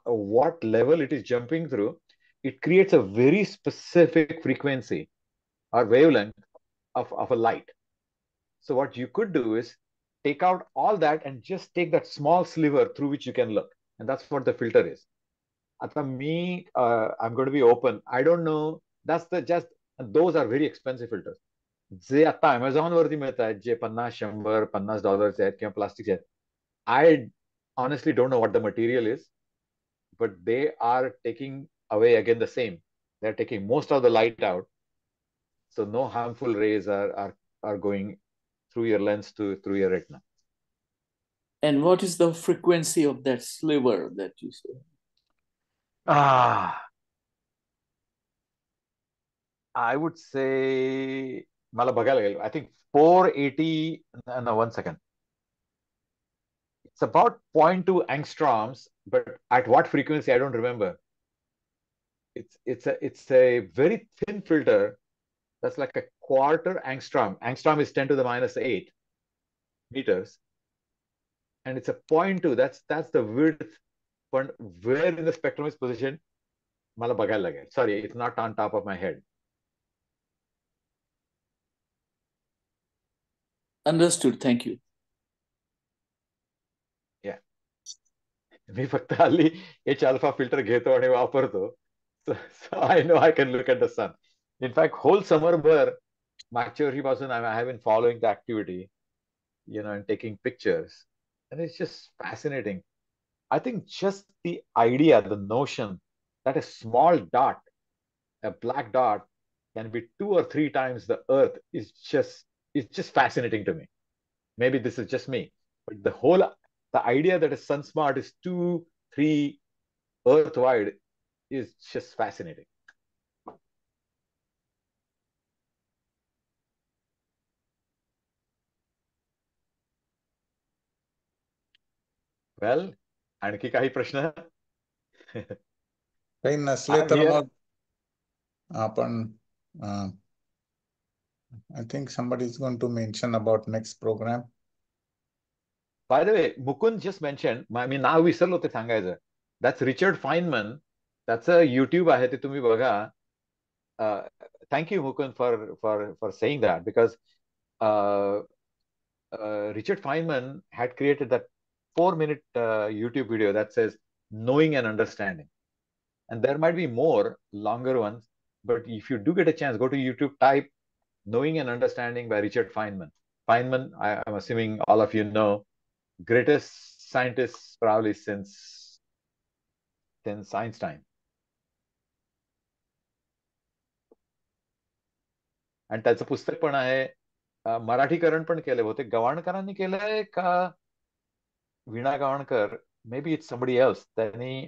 what level it is jumping through, it creates a very specific frequency or wavelength of a light. So what you could do is take out all that and just take that small sliver through which you can look, and that's what the filter is. आता मी I'm going to be open, I don't know, that's the just, and those are very expensive filters. जे आता Amazon वरती मिळत आहेत, जे $50-$50 आहेत किंवा plastic आहेत, I honestly don't know what the material is, but they are taking away again the same. They're taking most of the light out, so no harmful rays are going through your lens through your retina. And what is the frequency of that sliver that you say? I would say, मला बघायला लागेल, I think 480, no, 1 second. It's about 0.2 angstroms, but at what frequency, I don't remember. It's a very thin filter that's like a quarter angstrom. Angstrom is 10 to the minus 8 meters. And it's a 0.2. That's the width. But where in the spectrum is positioned, मला बघायला लागेल. Sorry, it's not on top of my head. Understood. Thank you. Yeah. मी फक्त हल्ली H-alpha filter घेतो आणि वापरतो. So I know I can look at the sun. In fact, whole summer भर मागच्या वर्षीपासून I have been following the activity, and taking pictures. And it's just fascinating. I think just the idea, the notion that a small dot, a black dot, can be 2 or 3 times the Earth is just fascinating to me. Maybe this is just me, but the idea that a sunsmart is 2-3 Earth wide is just fascinating. Well, आणखी काही प्रश्न? काही नसले तर मग आपण I think somebody is going to mention about next program. By the way, Mukund just mentioned, मी नाव विसरलो ते सांगायचं. That's Richard Feynman. That's a YouTube आहे, ते तुम्ही बघा. Thank you, Mukund, for saying that, because Richard Feynman had created that 4-minute YouTube video that says knowing and understanding. And there might be more longer ones, but if you do get a chance, go to YouTube, type Knowing and Understanding by Richard Feynman. Feynman, I'm assuming all of you know, greatest scientist probably since Einstein. आणि त्याचं पुस्तक पण आहे, मराठीकरण पण केलंय, बहुतेक गवाणकरांनी केलंय का Veena Gavankar, maybe it's somebody else, त्यांनी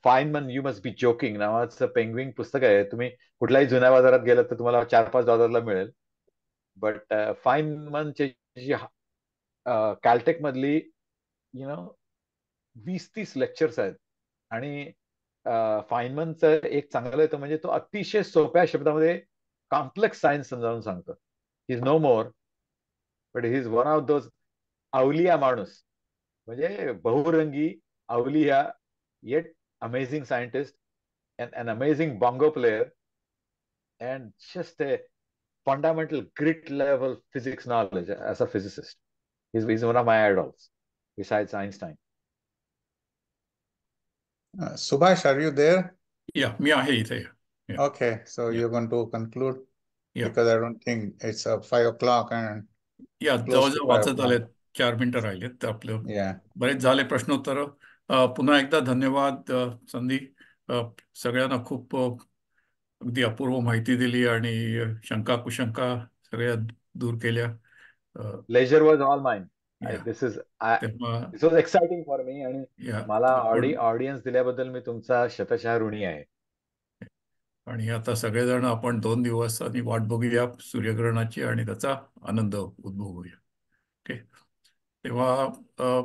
Feynman you must be joking नावाचं पेंग्विन पुस्तक आहे. तुम्ही कुठल्याही जुन्या बाजारात गेलं तर तुम्हाला $4-5 मिळेल. बट फाइनमनचे जी कॅल्टेक मधली 20-30 लेक्चर्स आहेत. आणि फाइनमनचं एक चांगलं येतं म्हणजे तो अतिशय सोप्या शब्दामध्ये कॉम्प्लेक्स सायन्स समजावून सांगतो. He is no more but he is one of those अवलिया माणूस, म्हणजे बहुरंगी अवलिया yet amazing scientist and an amazing bongo player and just a fundamental grit level physics knowledge as a physicist. He's one of my idols besides Einstein. Subhash, are you there? Yeah, मी आहे इथे. Yeah. Okay, so Yeah. you're going to conclude? Yeah. Because I don't think it's 5 o'clock and या close to जवळजवळ 5 वाचत o'clock. आलेत. 4 मिनिटं राहिलेत तर आपलं Yeah. बरेच झाले प्रश्नोत्तर. पुन्हा एकदा धन्यवाद संधी. सगळ्यांना खूप अगदी अपूर्व माहिती दिली आणि शंका कुशंका सगळ्या दूर केल्या. Leisure was all mine. Yeah. This तेव्हा was exciting for me आणि Yeah, मला आपण ऑडियन्स दिल्याबद्दल मी तुमचा शतशः ऋणी आहे. आणि आता सगळेजण आपण 2 दिवस आणि वाट बघूया सूर्यग्रहणाची आणि त्याचा आनंद उपभोगूया. ओके, तेव्हा